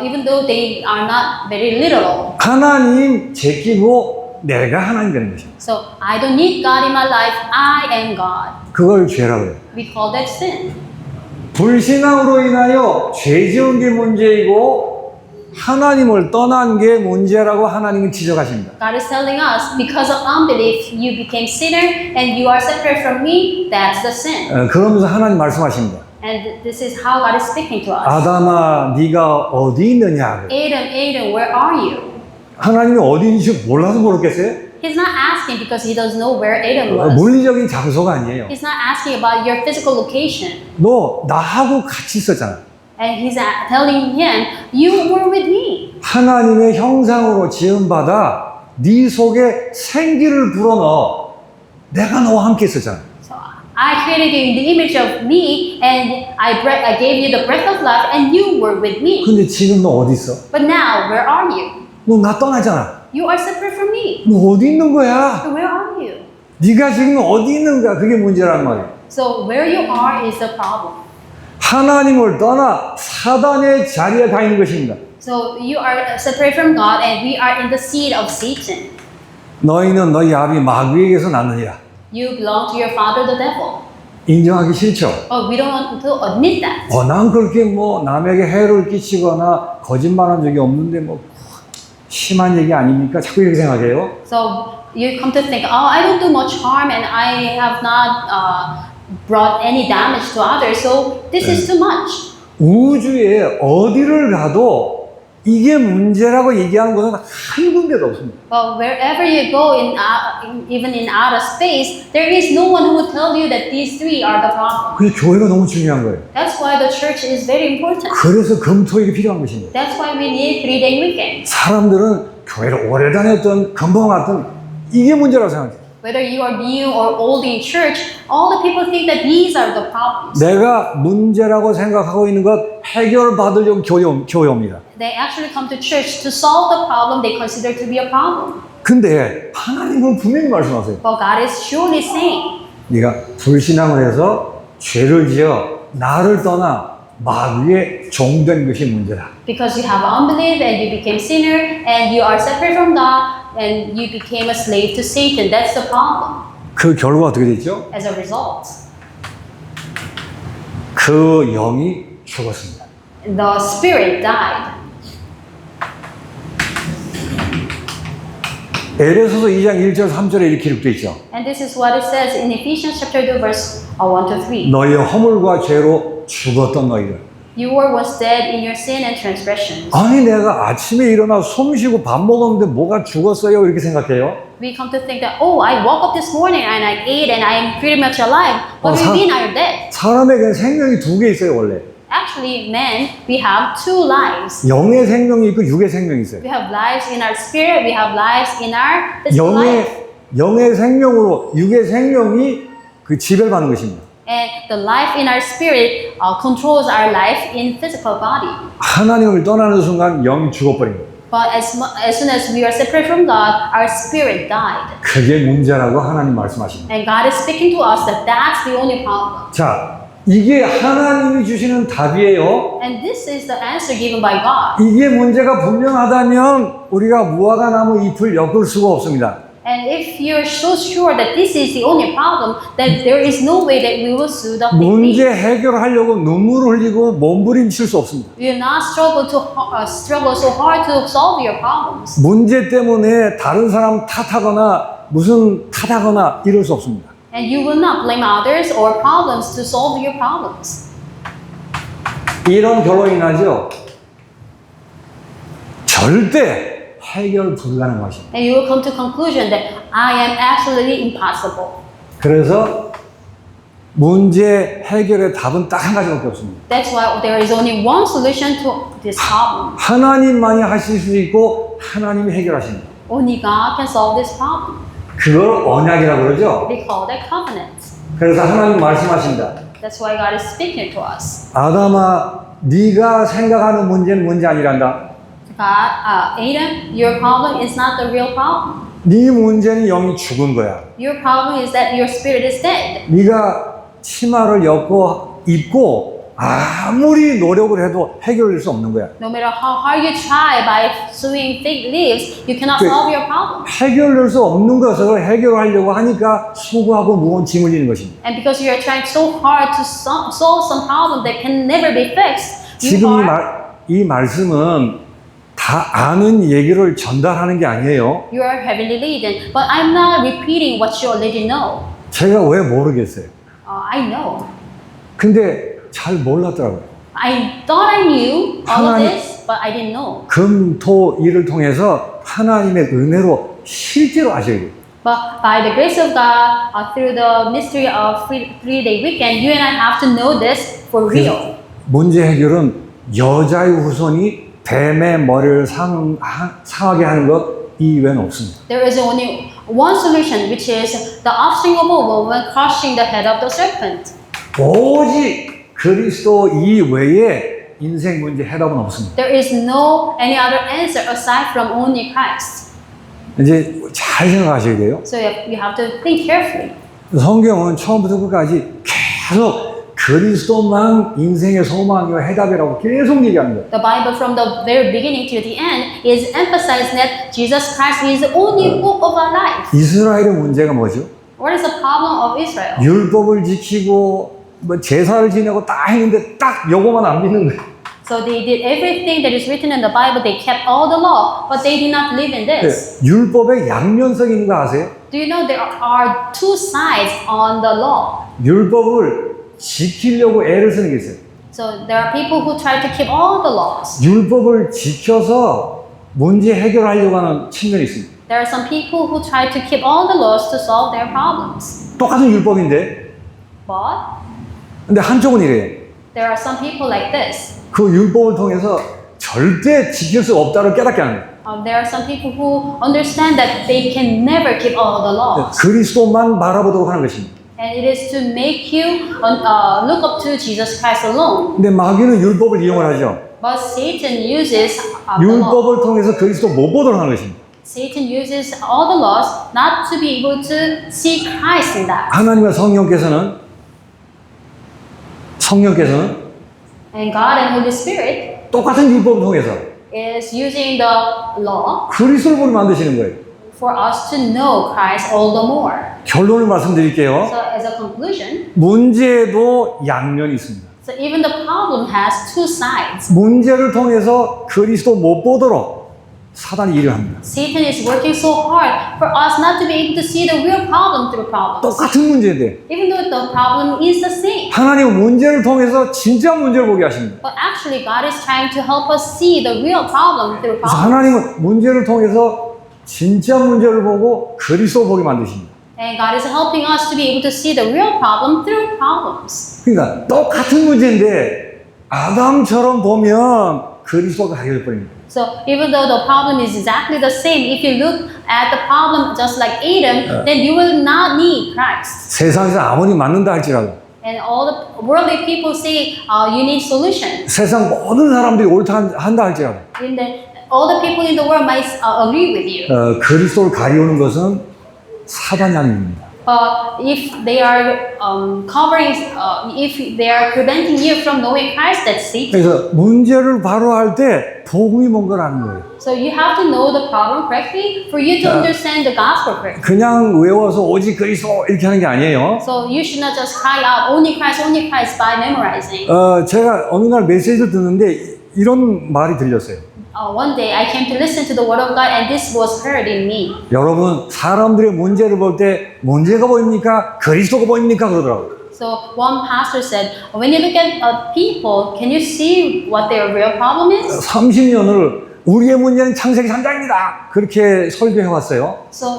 Even though they are not very literal. 하나님 제끼고 내가 하나님 되는 것입니다. So I don't need God in my life, I am God. 그걸 죄라고 해요. We call that sin. 불신앙으로 인하여 죄 지은 게 문제이고 하나님을 떠난 게 문제라고 하나님은 지적하십니다. God is telling us, because of unbelief, you became sinner and you are separate from me, that's the sin. 그러면서 하나님 말씀하십니다. And this is how God is speaking to us. 아담아 네가 어디 있느냐. Adam, where are you? 하나님이 어디 있는지 몰라서 모르겠어요? He's not asking because he doesn't know where Adam was. 물리적인 장소가 아니에요. He's not asking about your physical location. 너 나하고 같이 있었잖아. And he's telling him, you were with me. 하나님의 형상으로 지음받아 네 속에 생기를 불어넣어. 내가 너와 함께 있었잖아. So I created you in the image of me, and I gave you the breath of life, and you were with me. 근데 지금 너 어디 있어? But now, where are you? 너 나 떠나잖아. You are separate from me. 너 어디 있는 거야? So where are you? 네가 지금 어디 있는가? 그게 문제란 말이야. So where you are is the problem. 하나님을 떠나 사단의 자리에 가 있는 것입니다. So you are separate from God, and we are in the seed of Satan. 너희는 너희 아비 마귀에게서 났느니라. You belong to your father, the devil. 인정하기 싫죠? But we don't want to admit that. 난 그렇게 뭐 남에게 해를 끼치거나 거짓말한 적이 없는데 뭐 심한 얘기 아닙니까? 자꾸 이렇게 생각해요. So you come to think, oh, I don't do much harm, and I have not brought any damage to others, so this is too much. 우주에 어디를 가도 이게 문제라고 얘기하는 것은 한 군데도 없습니다. But wherever you go, even in outer space, there is no one who will tell you that these three are the problem. 그래서 교회가 너무 중요한 거예요. That's why the church is very important. 그래서 금토일이 필요한 것입니다. That's why we need 3-day weekend. 사람들은 교회를 오래 다녔던 금방 왔던 이게 문제라고 생각해요. Whether you are new or old in church, all the people think that these are the problems. 내가 문제라고 생각하고 있는 것 해결받으려고 교회 옵니다. They actually come to church to solve the problem they consider to be a problem. 근데 하나님은 분명히 말씀하세요. But God is surely saying, 네가 불신앙을 해서 죄를 지어 나를 떠나 마귀의 종된 것이 문제다. because you have unbelief and you became sinner and you are separate from God and you became a slave to Satan. That's the problem. 그 결과 어떻게 됐죠? As a result, 그 영이 죽었습니다. the spirit died. 에베소서 2장 1절 3절에 이렇게 기록되어 있죠. And this is what it says in Ephesians chapter 2 verse 1 to 3. 너희의 허물과 죄로 죽었던 너희들. You were once dead in your sin and transgressions. 아니 내가 아침에 일어나 숨 쉬고 밥 먹었는데 뭐가 죽었어요? 이렇게 생각해요. We come to think that, oh, I woke up this morning and I ate and I am pretty much alive. What do you mean I'm dead? 사람에게는 생명이 두 개 있어요 원래. Actually, men, we have two lives. 영의 생명이 있고 육의 생명이 있어요. We have lives in our spirit, we have lives in our physical life. 영의 생명으로 육의 생명이 그 지배받는 것입니다. And the life in our spirit controls our life in physical body. 하나님을 떠나는 순간 영이 죽어버립니다. But as soon as we are separate from God, our spirit died. 그게 문제라고 하나님 말씀하십니다. And God is speaking to us that that's the only problem. 자, 이게 하나님이 주시는 답이에요. And this is the answer given by God. 이게 문제가 분명하다면 우리가 무화과 나무 잎을 엮을 수가 없습니다. And if you're so sure that this is the only problem, then there is no way that we will sue the fig 문제 tree. 해결하려고 눈물을 흘리고 몸부림칠 수 없습니다. We will not struggle so hard to solve your problems. 문제 때문에 다른 사람 탓하거나 무슨 탓하거나 이럴 수 없습니다. And you will not blame others or problems to solve your problems. 이런 결론이 나죠. 절대 해결 불가능하십니다. And you will come to conclusion that I am absolutely impossible. 그래서 문제 해결의 답은 딱 한 가지밖에 없습니다. That's why there is only one solution to this problem. 하나님만이 하실 수 있고 하나님이 해결하십니다. Only God can solve this problem. 그걸 언약이라고 그러죠. We call that covenant. 그래서 하나님 말씀하십니다. That's why God is speaking to us. 아담아, 네가 생각하는 문제는 문제 아니란다. God, Adam, your problem is not the real problem. 네 문제는 영이 죽은 거야. Your problem is that your spirit is dead. 네가 치마를 입고 아무리 노력을 해도 해결될 수 없는 거야. No matter how hard you try by sewing fig leaves, you cannot solve your problem. 해결될 수 없는 것을 해결하려고 하니까 수고하고 무거운 짐을 지는 것입니다. And because you are trying so hard to solve some problem that can never be fixed, you 지금 are 이 말씀은 다 아는 얘기를 전달하는 게 아니에요. you are heavily laden. But I'm not repeating what you already know. 제가 왜 모르겠어요. I know. 근데 잘 몰랐더라고요. I thought I knew all of 하나님- this, but I didn't know. 금, 토, 일을 통해서 하나님의 은혜로 실제로 아셔야 돼요. But by the grace of God, through the mystery of 3-day weekend, you and I have to know this for real. 문제 해결은 여자의 후손이 뱀의 머리를 상하게 하는 것 이외에는 없습니다. There is only one solution, which is the offspring of a woman crushing the head of the serpent. 오직 그리스도 이외에 인생 문제 해답은 없습니다. There is no any other answer aside from only Christ. 이제 잘 생각하셔야 돼요. So you have to think carefully. 성경은 처음부터 끝까지 계속 그리스도만 인생의 소망이와 해답이라고 계속 얘기합니다. The Bible from the very beginning to the end is emphasizing that Jesus Christ is the only hope of our life. 이스라엘의 문제가 뭐죠? What is the problem of Israel? 율법을 지키고 뭐 제사를 지내고 다 했는데 딱 요거만 안 믿는 거예요. So they did everything that is written in the Bible. They kept all the law, but they did not live in this. 율법에 양면성이 있는 거 아세요? Do you know there are two sides on the law? 율법을 지키려고 애를 쓰는 게 있어요. So there are people who try to keep all the laws. 율법을 지켜서 문제 해결하려고 하는 측면이 있습니다. There are some people who try to keep all the laws to solve their problems. 똑같은 율법인데, But 근데 한쪽은 이래요. there are some people like this. 그 율법을 통해서 절대 지킬 수 없다를 깨닫게 하는 거예요. There are some people who understand that they can never keep all the laws. 그리스도만 바라보도록 하는 것입니다. And it is to make you look up to Jesus Christ alone. 근데 마귀는 율법을 이용을 하죠. But Satan uses the law. 율법을 통해서 그리스도 못 보도록 하는 것입니다. Satan uses all the laws not to be able to see Christ in that. 하나님과 성령께서는 And God and Holy Spirit 똑같은 율법을 통해서 is using the law 그리스도를 보게 만드시는 거예요. for us to know Christ all the more. 결론을 말씀드릴게요. So as a conclusion, 문제에도 양면이 있습니다. so even the problem has two sides. 문제를 통해서 그리스도 못 보도록 사단이 일을 합니다. Satan is working so hard for us not to be able to see the real problem through problems. 똑같은 문제인데 Even though the problem is the same. 하나님은 문제를 통해서 진짜 문제를 보게 하십니다. But actually God is trying to help us see the real problem through 그래서 problems. 하나님은 문제를 통해서 진짜 문제를 보고 그리스도 보게 만드십니다. And God is helping us to be able to see the real problem through problems. 그러니까 똑같은 문제인데 아담처럼 보면 그리스도가 해결될 뿐입니다. So even though the problem is exactly the same, if you look at the problem just like Adam, then you will not need Christ. 세상에서 아무리 맞는다 할지라도 And all the worldly people say you need solution. 세상 모든 사람들이 옳다 한다 할지라도 And then all the people in the world might agree with you. 그리스도를 가리우는 것은 사단이 아닙니다. But if they are if they are preventing you from knowing Christ, that's Satan. 그래서 문제를 바로 할 때 복음이 뭔가를 아는 거예요. So you have to know the problem correctly for you to understand the gospel correctly. 그냥 외워서 오직 그리스도 이렇게 하는 게 아니에요. So you should not just cry out only Christ by memorizing. 제가 어느 날 메시지를 듣는데 이런 말이 들렸어요. One day I came to listen to the word of God and this was heard in me. 여러분 사람들의 문제를 볼 때 문제가 보입니까? 그리스도가 보입니까? 그러더라고요. So one pastor said, when you look at people, can you see what their real problem is? 30년을 우리의 문제는 창세기 3장입니다. 그렇게 설교해 왔어요. So,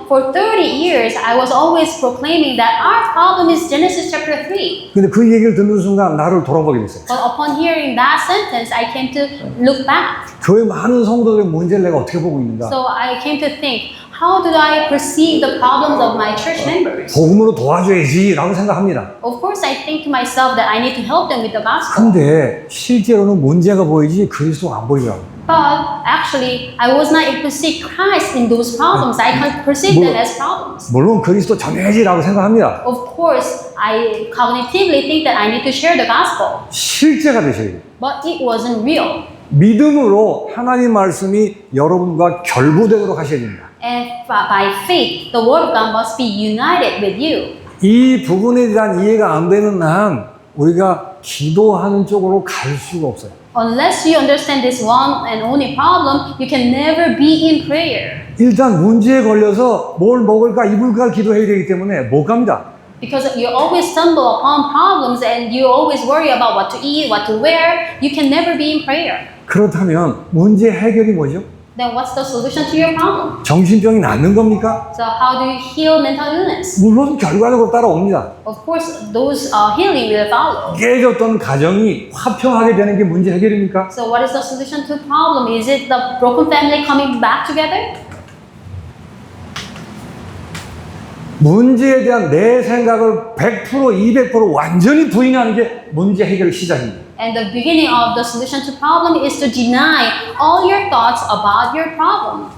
for 30 years, I was always proclaiming that our problem is Genesis chapter 3. 근데 그 얘기를 듣는 순간 나를 돌아보게 됐어요. But upon hearing that sentence, I came to look back. 교회 많은 성도들의 문제를 내가 어떻게 보고 있는가? So I came to think, how do I perceive the problems of my church members? 복음으로 도와줘야지라고 생각합니다. Of course, I think to myself that I need to help them with the gospel. 근데 실제로는 문제가 보이지 그리스도가 안 보이더라고요. But actually, I was not able to see Christ in those problems. I can't perceive them as problems. 물론 그리스도 전해야지라고 생각합니다. Of course, I cognitively think that I need to share the gospel. 실제가 되셔야 돼요. But it wasn't real. 믿음으로 하나님 말씀이 여러분과 결부되도록 하셔야 됩니다. And by faith, the word of God must be united with you. 이 부분에 대한 이해가 안 되는 한 우리가 기도하는 쪽으로 갈 수가 없어요. Unless you understand this one and only problem, you can never be in prayer. 일단 문제에 걸려서 뭘 먹을까 입을까 기도해야 되기 때문에 못 갑니다. Because you always stumble upon problems and you always worry about what to eat, what to wear, you can never be in prayer. 그렇다면 문제 해결이 뭐죠? then what's the solution to your problem? 정신병이 낫는 겁니까? So how do you heal mental illness? 물론 결과적으로 따라옵니다. Of course, those healing will follow. 깨졌던 가정이 화평하게 되는 게 문제 해결입니까? So what is the solution to problem? Is it the broken family coming back together? 문제에 대한 내 생각을 100%, 200% 완전히 부인하는 게 문제 해결 시작입니다. And the beginning of the solution to problem is to deny all your thoughts about your problem.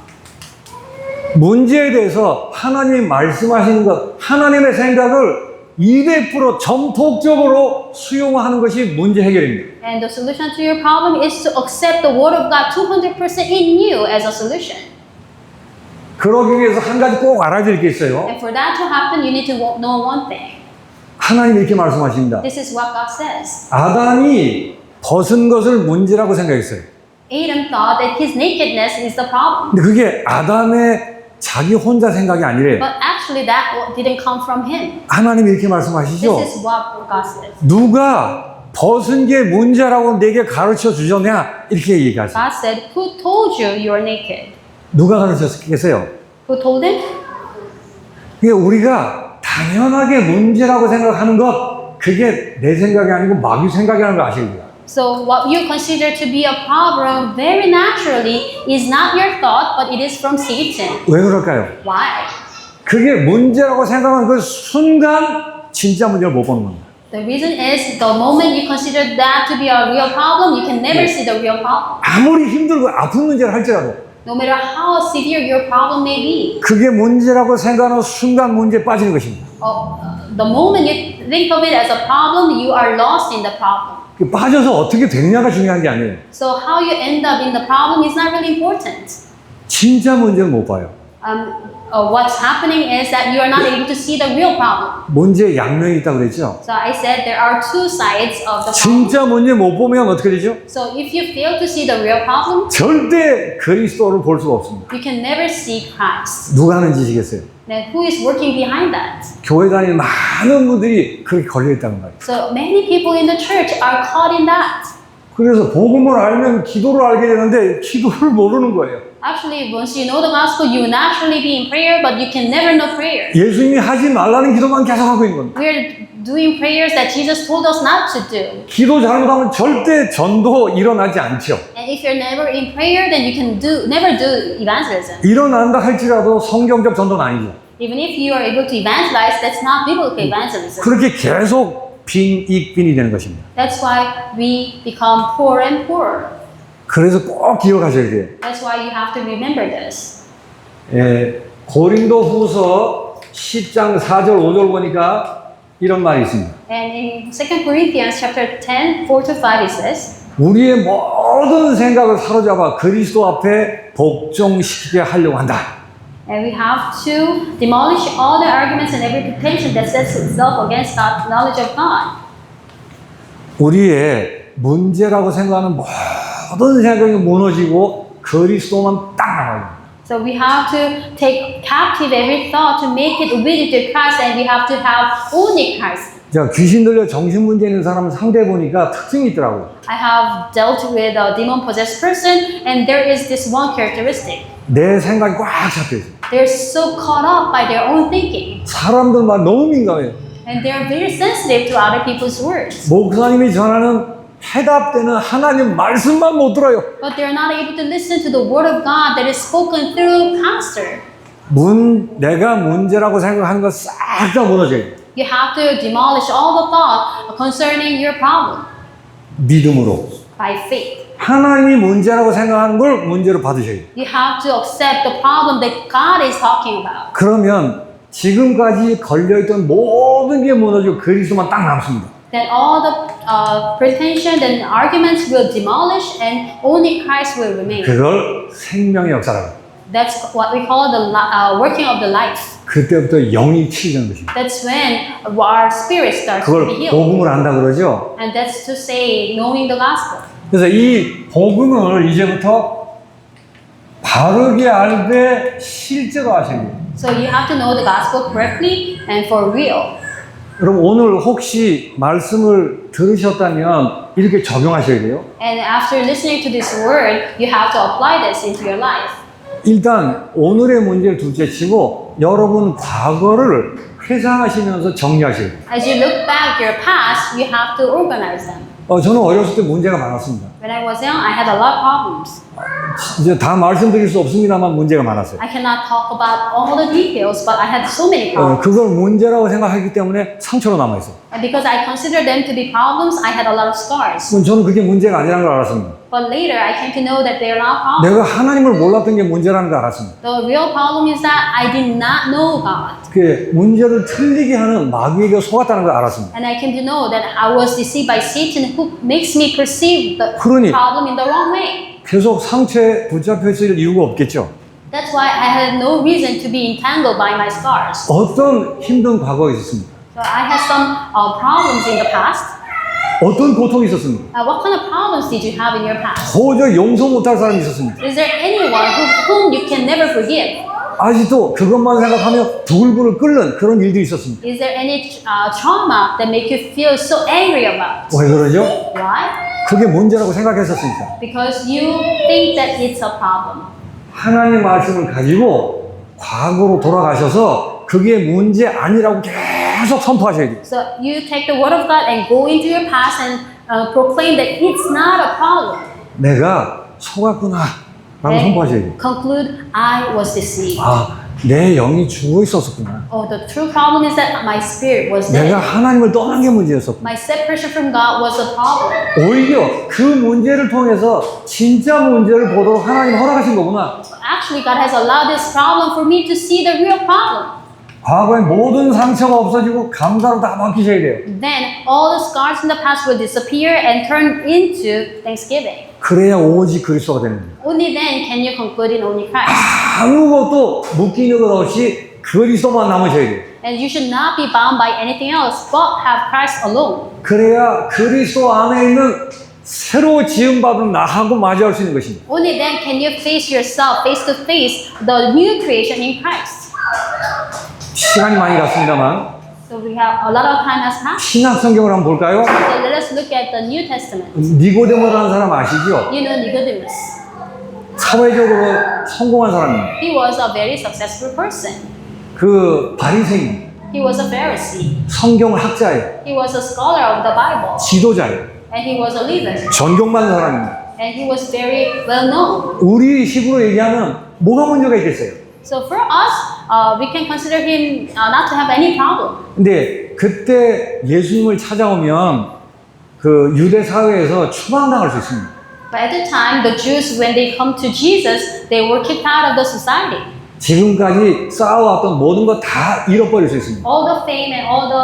문제에 대해서 하나님이 말씀하시는 것, 하나님의 생각을 200% 전폭적으로 수용하는 것이 문제 해결입니다. And the solution to your problem is to accept the word of God 200% in you as a solution. 그러기 위해서 한 가지 꼭 알아야 될 게 있어요. And for that to happen, you need to know one thing. 하나님이 이렇게 말씀하십니다. This is what God says. 아담이 벗은 것을 문제라고 생각했어요. Adam thought that his nakedness is the problem. 근데 그게 아담의 자기 혼자 생각이 아니래요. But actually that didn't come from him. 하나님이 이렇게 말씀하시죠. This is what God says. 누가 벗은 게 문제라고 내게 가르쳐 주셨냐? 이렇게 얘기하세요. God said, who told you you are naked? 누가 가르쳤겠어요? Who told him? 이게 우리가 당연하게 문제라고 생각하는 것, 그게 내 생각이 아니고 마귀 생각이라는 걸 아셔야 돼요. So what you consider to be a problem very naturally is not your thought, but it is from Satan. 왜 그럴까요? Why? 그게 문제라고 생각하는 그 순간 진짜 문제를 못 보는 겁니다. The reason is the moment you consider that to be a real problem, you can never see the real problem. 아무리 힘들고 아픈 문제를 할지라도 No matter how severe your problem may be. 그게 문제라고 생각하는 순간 문제에 빠지는 것입니다. The moment you think of it as a problem, you are lost in the problem. 빠져서 어떻게 되느냐가 중요한 게 아니에요. So how you end up in the problem is not really important. 진짜 문제를 못 봐요. What's happening is that you are not able to see the real problem. 문제의 양면이 있다고 그랬죠. So I said there are two sides of the problem. 진짜 문제 못 보면 어떻게 되죠? So if you fail to see the real problem, 절대 그리스도를 볼 수가 없습니다. you can never see Christ. 누가 하는 짓이겠어요? Then who is working behind that? 교회 다니는 많은 분들이 그렇게 걸려있다는 말이에요. So many people in the church are caught in that. 그래서 복음을 알면 기도를 알게 되는데 기도를 모르는 거예요. Actually, once you know the gospel, you will naturally be in prayer, but you can never know prayer. 예수님이 하지 말라는 기도만 계속 하고 있는 겁니다. We're doing prayers that Jesus told us not to do. 기도 잘못하면 절대 전도 일어나지 않죠. And if you're never in prayer, then you can never do evangelism. 일어난다 할지라도 성경적 전도는 아니죠. Even if you are able to evangelize, that's not biblical evangelism. 그렇게 계속 빈익빈이 되는 것입니다. That's why we become poorer and poorer. 그래서 꼭 기억하셔야 돼요. That's why you have to remember this. 고린도 후서 10장 4절 5절 보니까 이런 말이 있습니다. And in 2 Corinthians chapter 10, 4 to 5, it says, 우리의 모든 생각을 사로잡아 그리스도 앞에 복종시키게 하려고 한다. and we have to demolish all the arguments and every pretension that sets itself against the knowledge of God. 우리의 문제라고 생각하는 모든 생각이 무너지고 그리스도만 딱 남아요. So we have to take captive every thought to make it obedient to Christ, and we have to have only Christ. 제가 귀신 들려 정신 문제 있는 사람 상대해 보니까 특징이 있더라고요. I have dealt with a demon-possessed person, and there is this one characteristic. 내 생각이 꽉 잡혀 있어요. They're so caught up by their own thinking, 사람들 말 너무 민감해요. and they're very sensitive to other people's words. 목사님이 전하는 해답되는 하나님 말씀만 못 들어요. But they're not able to listen to the word of God that is spoken through pastor. 내가 문제라고 생각하는 거 싹 다 무너져요. You have to demolish all the thought concerning your problem 믿음으로. by faith. 하나님이 문제라고 생각하는 걸 문제로 받으셔야 돼요. You have to accept the problem that God is talking about. 그러면 지금까지 걸려있던 모든 게 무너지고 그리스도만 딱 남습니다. Then all the pretension and arguments will demolish, and only Christ will remain. 그걸 생명의 역사라고 해요. That's what we call the working of the life. 그때부터 영이 치유되는 것입니다. That's when our spirit starts to 그걸 be healed. 복음을 안다 그러죠. And that's to say, knowing the gospel. 그래서 이 복음을 이제부터 바르게 알되 실제로 하셔야 돼요. So you have to know the gospel correctly and for real. 여러분 오늘 혹시 말씀을 들으셨다면 이렇게 적용하셔야 돼요. And after listening to this word, you have to apply this into your life. 일단 오늘의 문제를 둘째치고 여러분 과거를 회상하시면서 정리하셔야 돼요. As you look back your past, you have to organize them. 저는 어렸을 때 문제가 많았습니다. When I was young, I had a lot of problems. 이제 다 말씀드릴 수 없습니다만 문제가 많았어요. I cannot talk about all the details, but I had so many problems. 그걸 문제라고 생각하기 때문에 상처로 남아있어요. And because I considered them to be problems, I had a lot of scars. 저는 그게 문제가 아니라는 걸 알았습니다. But later, I came to know that they are not problems. 내가 하나님을 몰랐던 게 문제라는 걸 알았습니다. The real problem is that I did not know God. 그게 문제를 틀리게 하는 마귀에게 속았다는 걸 알았습니다. And I came to know that I was deceived by Satan, who makes me perceive the 그러니 problem in the wrong way. 계속 상처에 붙잡혀 있을 이유가 없겠죠. That's why I had no reason to be entangled by my scars. 어떤 힘든 과거가 있었습니까? So I had some problems in the past. 어떤 고통이 있었습니까? What kind of problems did you have in your past? 도저히 용서 못할 사람이 있었습니까? Is there anyone whom you can never forgive? 아직도 그것만 생각하며 두글부글 끓는 그런 일들이 있었습니다. Is there any trauma that make you feel so angry about? 왜 그러죠? Why? 그게 문제라고 생각했었으니까. Because you think that it's a problem. 하나님의 말씀을 가지고 과거로 돌아가셔서 그게 문제 아니라고 계속 선포하셔야 돼요. So you take the word of God and go into your past and proclaim that it's not a problem. 내가 속았구나 라고 선포하셔야 돼요. Conclude, I was deceived. 내 영이 죽어 있었구나. Oh, the true problem is that my spirit was dead. 내가 하나님을 떠난 게 문제였었구나. My separation from God was a problem. 오히려 그 문제를 통해서 진짜 문제를 보도록 하나님 허락하신 거구나. Actually, God has allowed this problem for me to see the real problem. 과거의 모든 상처가 없어지고 감사로 다 바뀌셔야 돼요. Then all the scars in the past will disappear and turn into thanksgiving. 그래야 오직 그리스도가 되는 거예요. Only then can you conclude in only Christ. 아무것도 묶이는 것 없이 그리스도만 남으셔야 돼요. And you should not be bound by anything else but have Christ alone. 그래야 그리스도 안에 있는 새로 지음받은 나하고 마주할 수 있는 것입니다. Only then can you face yourself face to face the new creation in Christ. 시간이 많이 갔습니다만 So we have a lot of time has passed. 신약 성경을 한번 볼까요? So let us look at the New Testament. 니고데모라는 사람 아시죠? You know Nicodemus. 사회적으로 성공한 사람입니다. He was a very successful person. 그 바리새인, He was a Pharisee. 성경 학자예요. He was a scholar of the Bible. 지도자예요. And he was a leader. 존경받는 사람입니다. And he was very well known. 우리 식으로 얘기하면 뭐가 문제가 있겠어요? So for us, we can consider him not to have any problem. 근데 그때 예수님을 찾아오면 그 유대 사회에서 추방당할 수 있습니다. But at the time, the Jews, when they come to Jesus, they were kicked out of the society. 지금까지 쌓아왔던 모든 거 다 잃어버릴 수 있습니다. All the fame and all the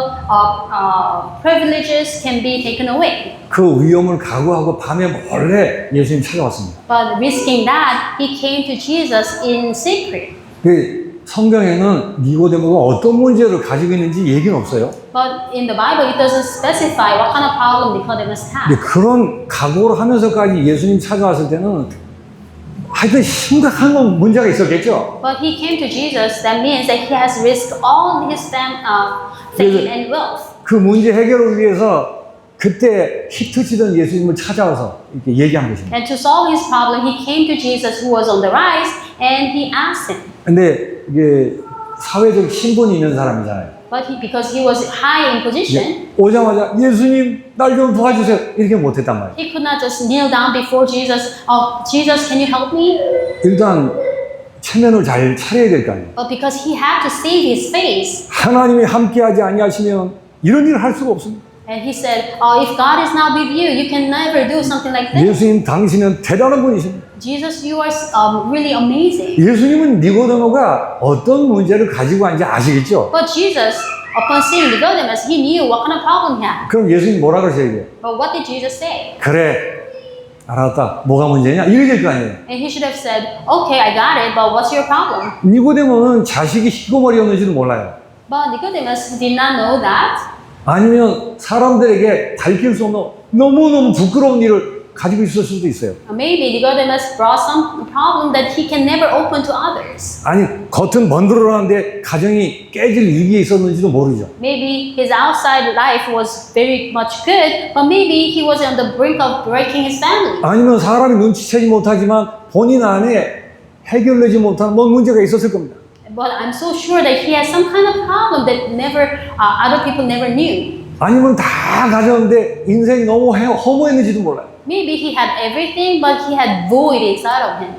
privileges can be taken away. 그 위험을 각오하고 밤에 몰래 예수님 찾아왔습니다. But risking that, he came to Jesus in secret. 그 성경에는 니고데모가 어떤 문제를 가지고 있는지 얘기는 없어요. But in the Bible, it doesn't specify what kind of problem Nicodemus 근데 had. 그런 각오를 하면서까지 예수님 찾아왔을 때는 하여튼 심각한 문제가 있었겠죠. But he came to Jesus, that means that he has risked all his fame and wealth. 그 문제 해결을 위해서 그때 히트치던 예수님을 찾아와서 이렇게 얘기한 것입니다. And to solve his problem, he came to Jesus who was on the rise and he asked him. 근데 이게 사회적 신분이 있는 사람이잖아요. But because he was high in position, 오자마자 예수님 날 좀 도와주세요 이렇게 못했단 말이에요. he could not just kneel down before Jesus. Oh, Jesus, can you help me? 일단 체면을 잘 차려야 될 거 아니에요. But because he had to save his face, 하나님이 함께하지 아니하시면 이런 일을 할 수가 없습니다. and he said, if God is not with you, you can never do something like this. 예수님 당신은 대단한 분이십니다. Jesus, you are really amazing. 예수님은 니고데모가 어떤 문제를 가지고 왔는지 아시겠죠? But Jesus, upon seeing Nicodemus, he knew what kind of problem he had. 그럼 예수님 뭐라 그러셔야 돼요? But what did Jesus say? 그래 알았다 뭐가 문제냐 이렇게 될 거 아니에요. And he should have said, okay, I got it, but what's your problem? 니고데모는 자식이 희고머리였는지도 몰라요. But Nicodemus did not know that. 아니면 사람들에게 밝힐 수 없는 너무너무 부끄러운 일을 가지고 있을 수도 있어요. Maybe Nicodemus brought some problem that he can never open to others. 아니, 겉은 번들어라는데 가정이 깨질 위기에 있었는지도 모르죠. Maybe his outside life was very much good, but maybe he was on the brink of breaking his family. 아니면 사람이 눈치채지 못하지만 본인 안에 해결되지 못한 뭔 문제가 있었을 겁니다. But I'm so sure that he has some kind of problem that other people never knew. 아니면 다 가졌는데 인생이 너무 허무했는지도 몰라요. Maybe he had everything, but he had void inside of him.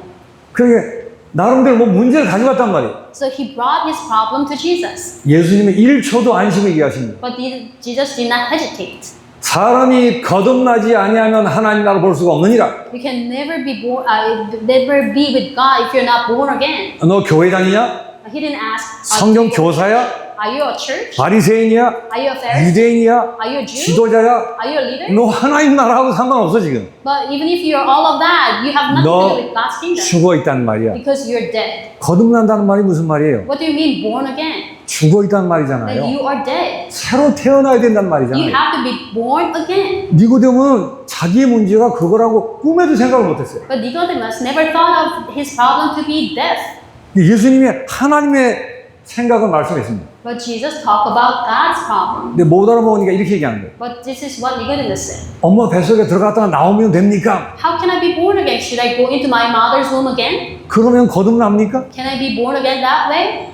그게 나름대로 뭐 문제를 가져갔단 말이에요. So he brought his problem to Jesus. 예수님은 1초도 안심을 얘기하십니다. But Jesus did not hesitate. 사람이 거듭나지 아니하면 하나님 나라를 볼 수가 없느니라. You can never be be with God if you're not born again. 너 교회 다니냐? He didn't ask, 성경 교사야? are you a church? 바리새인이야? Are you a Pharisee? 유대인이야? Are you a Jew? 지도자야? Are you a leader? 너 하나님 나라하고 상관없어 지금. But even if you're all of that, you have nothing to 너 do with God's kingdom 죽어 있단 말이야. because you're dead. 거듭난다는 말이 무슨 말이에요? What do you mean born again? 죽어 있단 That 말이잖아요. you are dead. 새로 태어나야 된단 You 말이잖아요. have to be born again. 니고데모는 자기의 문제가 그거라고 꿈에도 생각을 못했어요. But Nicodemus never thought of his problem to be death. 예수님이 하나님의 생각을 말씀했습니다. But Jesus talked about God's problem. 근데 못 알아먹으니까 이렇게 얘기하는 거예요. But this is what Nicodemus said. 엄마 뱃속에 들어갔다가 나오면 됩니까? How can I be born again? Should I go into my mother's womb again? 그러면 거듭납니까? Can I be born again that way?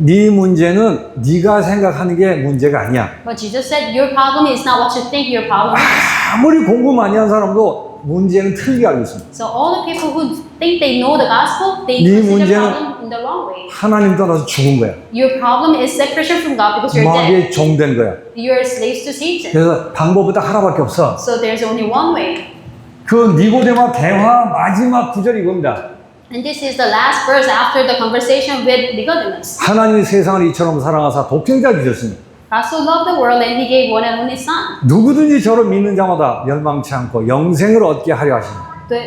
네 문제는 네가 생각하는 게 문제가 아니야. But Jesus said, your problem is not what you think your problem is. 아무리 공부 많이 한 사람도 문제는 틀리게 알고 있습니다. So all the people who think they know the gospel, they 네 consider the 문제는 problem in the wrong way. 하나님 떠나서 죽은 거야. Your problem is separation from God because you're dead. 마귀의 종된 거야. You're slaves to Satan. 그래서 방법은 딱 하나밖에 없어. So there's only one way. 그 니고데마 대화 마지막 구절이 이겁니다. And this is the last verse after the conversation with Nicodemus. 하나님이 세상을 이처럼 사랑하사 독생자를 주셨으니 God so loved the world and He gave one and only Son, 누구든지 저를 믿는 자마다 멸망치 않고 영생을 얻게 하려 하시니.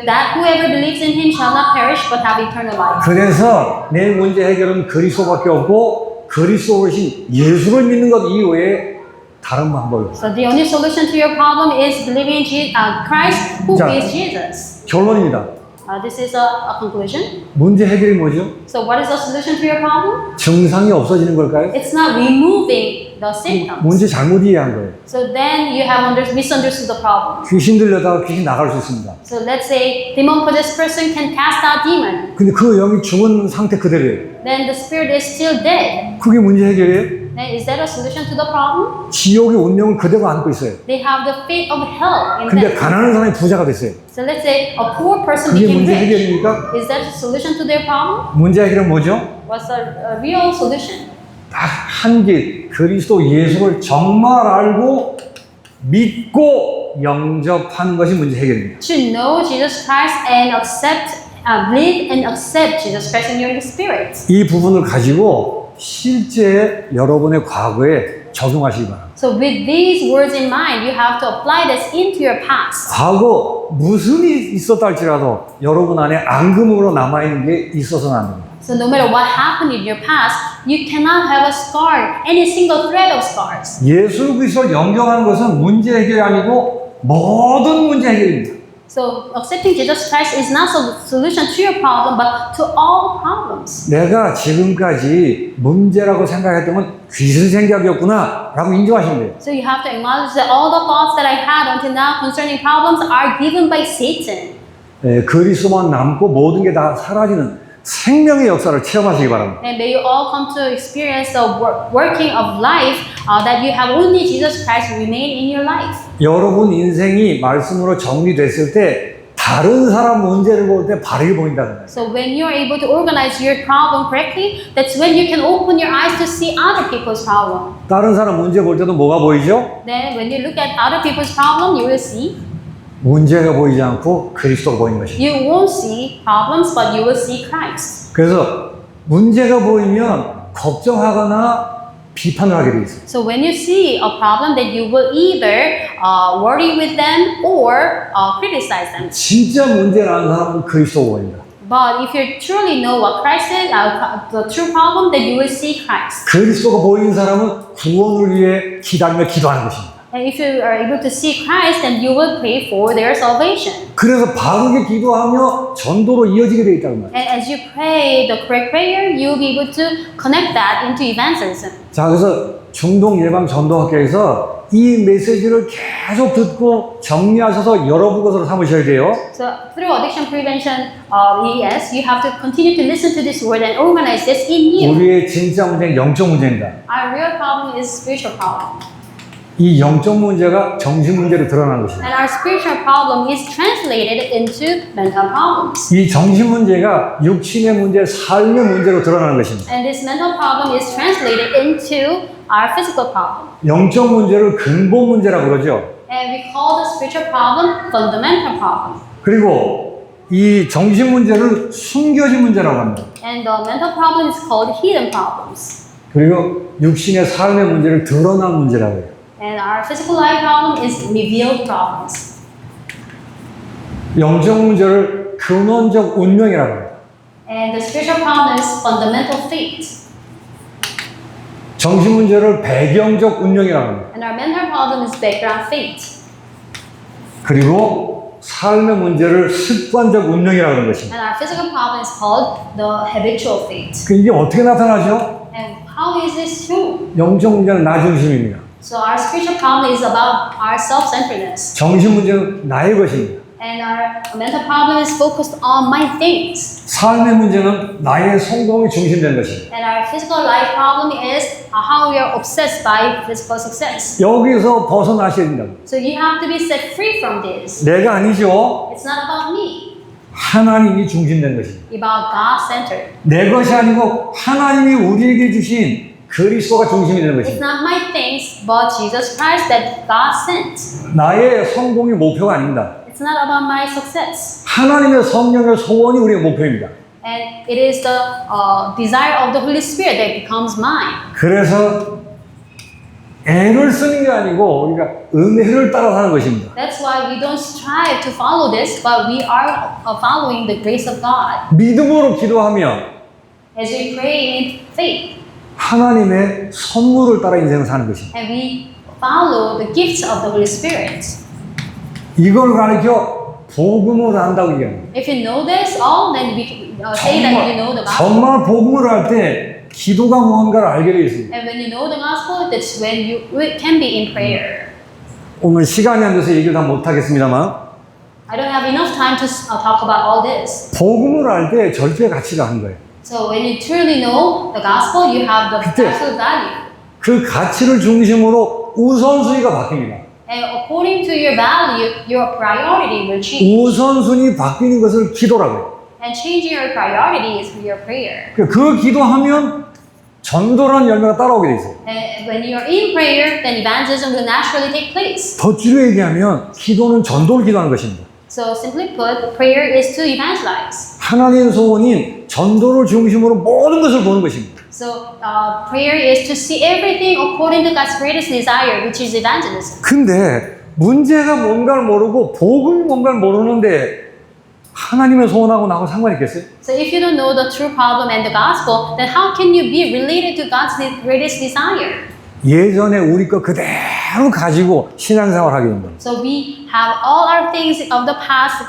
that whoever believes in Him shall not perish but have eternal life. 그래서 내 문제 해결은 그리스도밖에 없고 그리스도이신 예수를 믿는 것 이외에 다른 방법이 없어요. So the only solution to your problem is believing in Christ, who 자, is Jesus. 결론입니다. This is a conclusion. 문제 해결이 뭐죠? So what is the solution to your problem? 증상이 없어지는 걸까요? It's not removing the symptoms. 문제 잘못 이해한 거예요. So then you have misunderstood the problem. 귀신 들려다가 귀신 나갈 수 있습니다. So let's say demon-possessed person can cast out demon. 근데 그 영이 죽은 상태 그대로예요. Then the spirit is still dead. 그게 문제 해결이에요? Then is that a solution to the problem? 지옥의 운명을 그대로 안고 있어요. They have the fate of hell in 근데 them. 가난한 사람이 부자가 됐어요. So let's say a poor person 그게 became 문제 rich. 해결입니까? Is that a solution to their problem? 문제 해결은 뭐죠? What's a real solution? 딱 한 길, 그리스도 예수를 정말 알고 믿고 영접하는 것이 문제 해결입니다. To know Jesus Christ and believe and accept Jesus Christ in your spirit. 이 부분을 가지고 실제 여러분의 과거에 적용하시기 바랍니다. So with these words in mind, you have to apply this into your past. 과거 무슨 일이 있었다 할지라도 여러분 안에 앙금으로 남아있는 게 있어서는 안 됩니다. So no matter what happened in your past, you cannot have a scar, any single thread of scars. 예수 그리스도를 영접하는 것은 문제 해결이 아니고 모든 문제 해결입니다. So accepting Jesus Christ is not a solution to your problem, but to all problems. 내가 지금까지 문제라고 생각했던 건 귀신 생각이었구나 라고 인정하시면 돼요. So you have to acknowledge that all the thoughts that I had until now concerning problems are given by Satan. 그리스도만 남고 모든 게 다 사라지는 생명의 역사를 체험하시기 바랍니다. And may you all come to experience the working of life that you have only Jesus Christ remain in your life. 여러분 인생이 말씀으로 정리됐을 때 다른 사람 문제를 볼 때 바르게 보인다는 거예요. So when you're able to organize your problem correctly, that's when you can open your eyes to see other people's problem. 다른 사람 문제 볼 때도 뭐가 보이죠? Then when you look at other people's problem, you will see. 문제가 보이지 않고 그리스도가 보이는 것입니다. You won't see problems, but you will see Christ. 그래서 문제가 보이면 걱정하거나 비판을 하게 돼 있어요. So when you see a problem, then you will either worry with them or criticize them. 진짜 문제를 아는 사람은 그리스도가 보입니다. But if you truly know what Christ is, the true problem, then you will see Christ. 그리스도가 보이는 사람은 구원을 위해 기다리며 기도하는 것입니다. And if you are able to see Christ, then you will pray for their salvation. 그래서 바르게 기도하며 전도로 이어지게 돼 있다는 말이에요. And as you pray the correct prayer, you'll be able to connect that into evangelism. 자, 그래서 중동 예방 전도학교에서 이 메시지를 계속 듣고 정리하셔서 여러분 것으로 삼으셔야 돼요. So through addiction prevention ES, you have to continue to listen to this word and organize this in you. 우리의 진짜 문제는 영적 문제입니다. Our real problem is spiritual problem. 이 영적 문제가 정신 문제로 드러나는 것입니다. And our spiritual problem is translated into mental problems. 이 정신 문제가 육신의 문제, 삶의 문제로 드러나는 것입니다. And this mental problem is translated into our physical problem. 영적 문제를 근본 문제라고 그러죠. And we call the spiritual problem fundamental problem. 그리고 이 정신 문제를 숨겨진 문제라고 합니다. And the mental problem is called hidden problems. 그리고 육신의 삶의 문제를 드러난 문제라고 해요. And our physical life problem is revealed problems. 영적 문제를 근원적 운명이라고 합니다. And the spiritual problem is fundamental faith. 정신 문제를 배경적 운명이라고 합니다. And our mental problem is background faith. 그리고 삶의 문제를 습관적 운명이라고 하는 것입니다. And our physical problem is called the habitual faith. 이게 어떻게 나타나죠? And how is this true? 영적 문제는 나 중심입니다. So our spiritual problem is about our self-centeredness. 정신 문제는 나의 것입니다. And our mental problem is focused on my things. 삶의 문제는 나의 성공이 중심된 것입니다. And our physical life problem is how we are obsessed by physical success. 여기서 벗어나셔야 된다고. So you have to be set free from this. 내가 아니죠. It's not about me. 하나님이 중심된 것입니다. About God-centered. 내 것이 아니고 하나님이 우리에게 주신 그리스도가 중심이 되는 It's 것입니다. not my things, but Jesus Christ that God sent. 나의 성공이 목표가 아닙니다. It's not about my success. 하나님의 성령의 소원이 우리의 목표입니다. And it is the desire of the Holy Spirit that becomes mine. 그래서 애를 쓰는 게 아니고 우리가 은혜를 따라 사는 것입니다. That's why we don't strive to follow this, but we are following the grace of God. 믿음으로 기도하며 As we pray in faith, 하나님의 선물을 따라 인생을 사는 것입니다. and we follow the gifts of the Holy Spirit. 이걸 가르쳐 복음을 안다고 얘기합니다. If you know this all, then we can say that you know the gospel. 정말 복음을 할 때 기도가 무언가를 알게 되어 있습니다. And when you know the gospel, that's when you can be in prayer. 오늘 시간이 안 돼서 얘기를 다 못하겠습니다만 I don't have enough time to talk about all this. 복음을 알 때 절대 가치가 한 거예요. So when you truly know the gospel, you have the 그때- absolute value. 그 가치를 중심으로 우선순위가 바뀝니다. And according to your value, your priority will change. 우선순위 바뀌는 것을 기도라고 해요. And changing your priority is your prayer. 그 기도하면 전도라는 열매가 따라오게 돼 있어요. And when you're in prayer, then evangelism will naturally take place. 더 줄여 얘기하면 기도는 전도를 기도하는 것입니다. So simply put, prayer is to evangelize. 하나님의 소원인 전도를 중심으로 모든 것을 보는 것입니다. So prayer is to see everything according to God's greatest desire, which is evangelism. 근데 문제가 뭔가를 모르고 복음이 뭔가를 모르는데 하나님의 소원하고 나하고 상관이 있겠어요? So if you don't know the true problem and the gospel, then how can you be related to God's greatest desire? 예전에 우리 거 그대로 가지고 신앙생활 하게 됩니다. So we have all our things of the past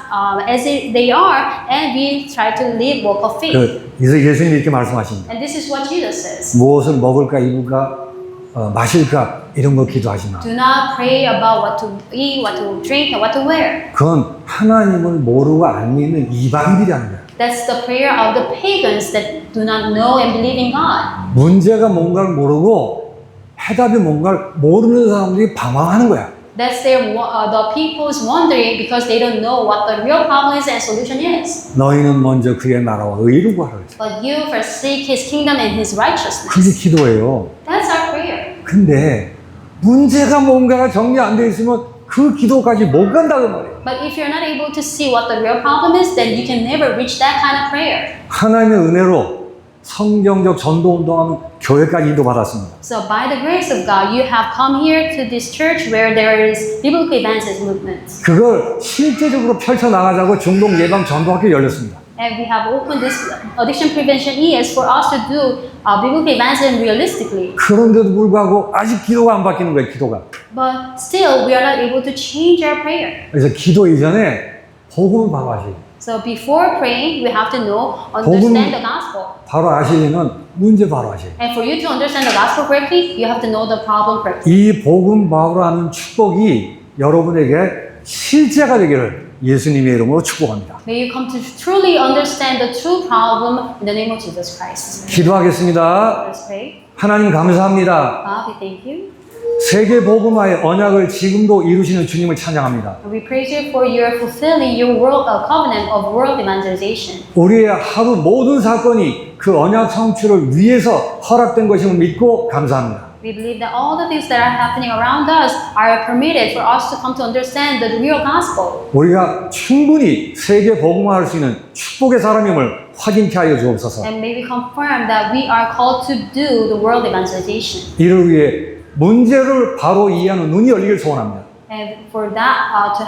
as they are, and we try to live walk of faith. 예수님이 이렇게 말씀하십니다. And this is what Jesus says. 무엇을 먹을까 입을까 마실까 이런 거 기도하지 마. Do not pray about what to eat, what to drink, and what to wear. 그건 하나님을 모르고 안 믿는 이방인들이 하는 거야. That's the prayer of the pagans that do not know and believe in God. 문제가 뭔가를 모르고 해답이 뭔가를 모르는 사람들이 방황하는 거야. That's the people's wondering because they don't know what the real problem is and solution is. 너희는 먼저 그의 나라와 의를 구하라. But you first seek His kingdom and His 그게 righteousness. 기도예요. That's our prayer. 근데 문제가 뭔가가 정리 안 돼 있으면 그 기도까지 못 간다고 말이에요. But if you're not able to see what the real problem is, then you can never reach that kind of prayer. 하나님의 은혜로 성경적 전도 운동하는 교회까지 인도받았습니다. So by the grace of God, you have come here to this church where there is biblical evangelism movement. 그걸 실제적으로 펼쳐나가자고 중동 예방 전도학교 열렸습니다. And we have opened this addiction prevention ES for us to do biblical evangelism realistically. 그런데도 불구하고 아직 기도가 안 바뀌는 거예요, 기도가. But still, we are not able to change our prayer. 그래서 기도 이전에 복음을 바로 아시고, So before praying, we have to know, understand the gospel. 바로 아시려면 문제 바로 아셔요. And for you to understand the gospel correctly, you have to know the problem correctly. 이 복음 바로 아는 축복이 여러분에게 실제가 되기를 예수님의 이름으로 축복합니다. May you come to truly understand the true problem in the name of Jesus Christ. 기도하겠습니다. Let's pray. 하나님 감사합니다. God, we thank you. 세계 복음화의 언약을 지금도 이루시는 주님을 찬양합니다. And we praise you for your fulfilling your world covenant of world evangelization. 우리의 하루 모든 사건이 그 언약 성취를 위해서 허락된 것임을 믿고 감사합니다. We believe that all the things that are happening around us are permitted for us to come to understand the real gospel. 우리가 충분히 세계 복음화할 수 있는 축복의 사람임을 확인케 하여 주옵소서. And may we confirm that we are called to do the world evangelization. 이를 위해 문제를 바로 이해하는 눈이 열리길 소원합니다. And for that to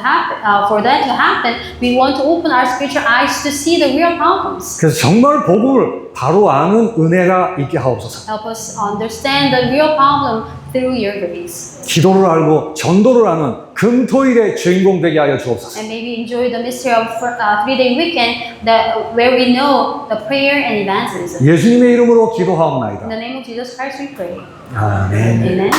happen, we want to open our spiritual eyes to see the real problems. 그래서 정말 복음을 바로 아는 은혜가 있게 하옵소서. Help us understand the real problem through your grace. 기도를 알고 전도를 아는 금토일의 주인공 되게 하여 주옵소서. And maybe enjoy the mystery of 3-day weekend where we know the prayer and evangelism. 예수님의 이름으로 기도하옵나이다. In the name of Jesus Christ we pray. 아멘. Amen.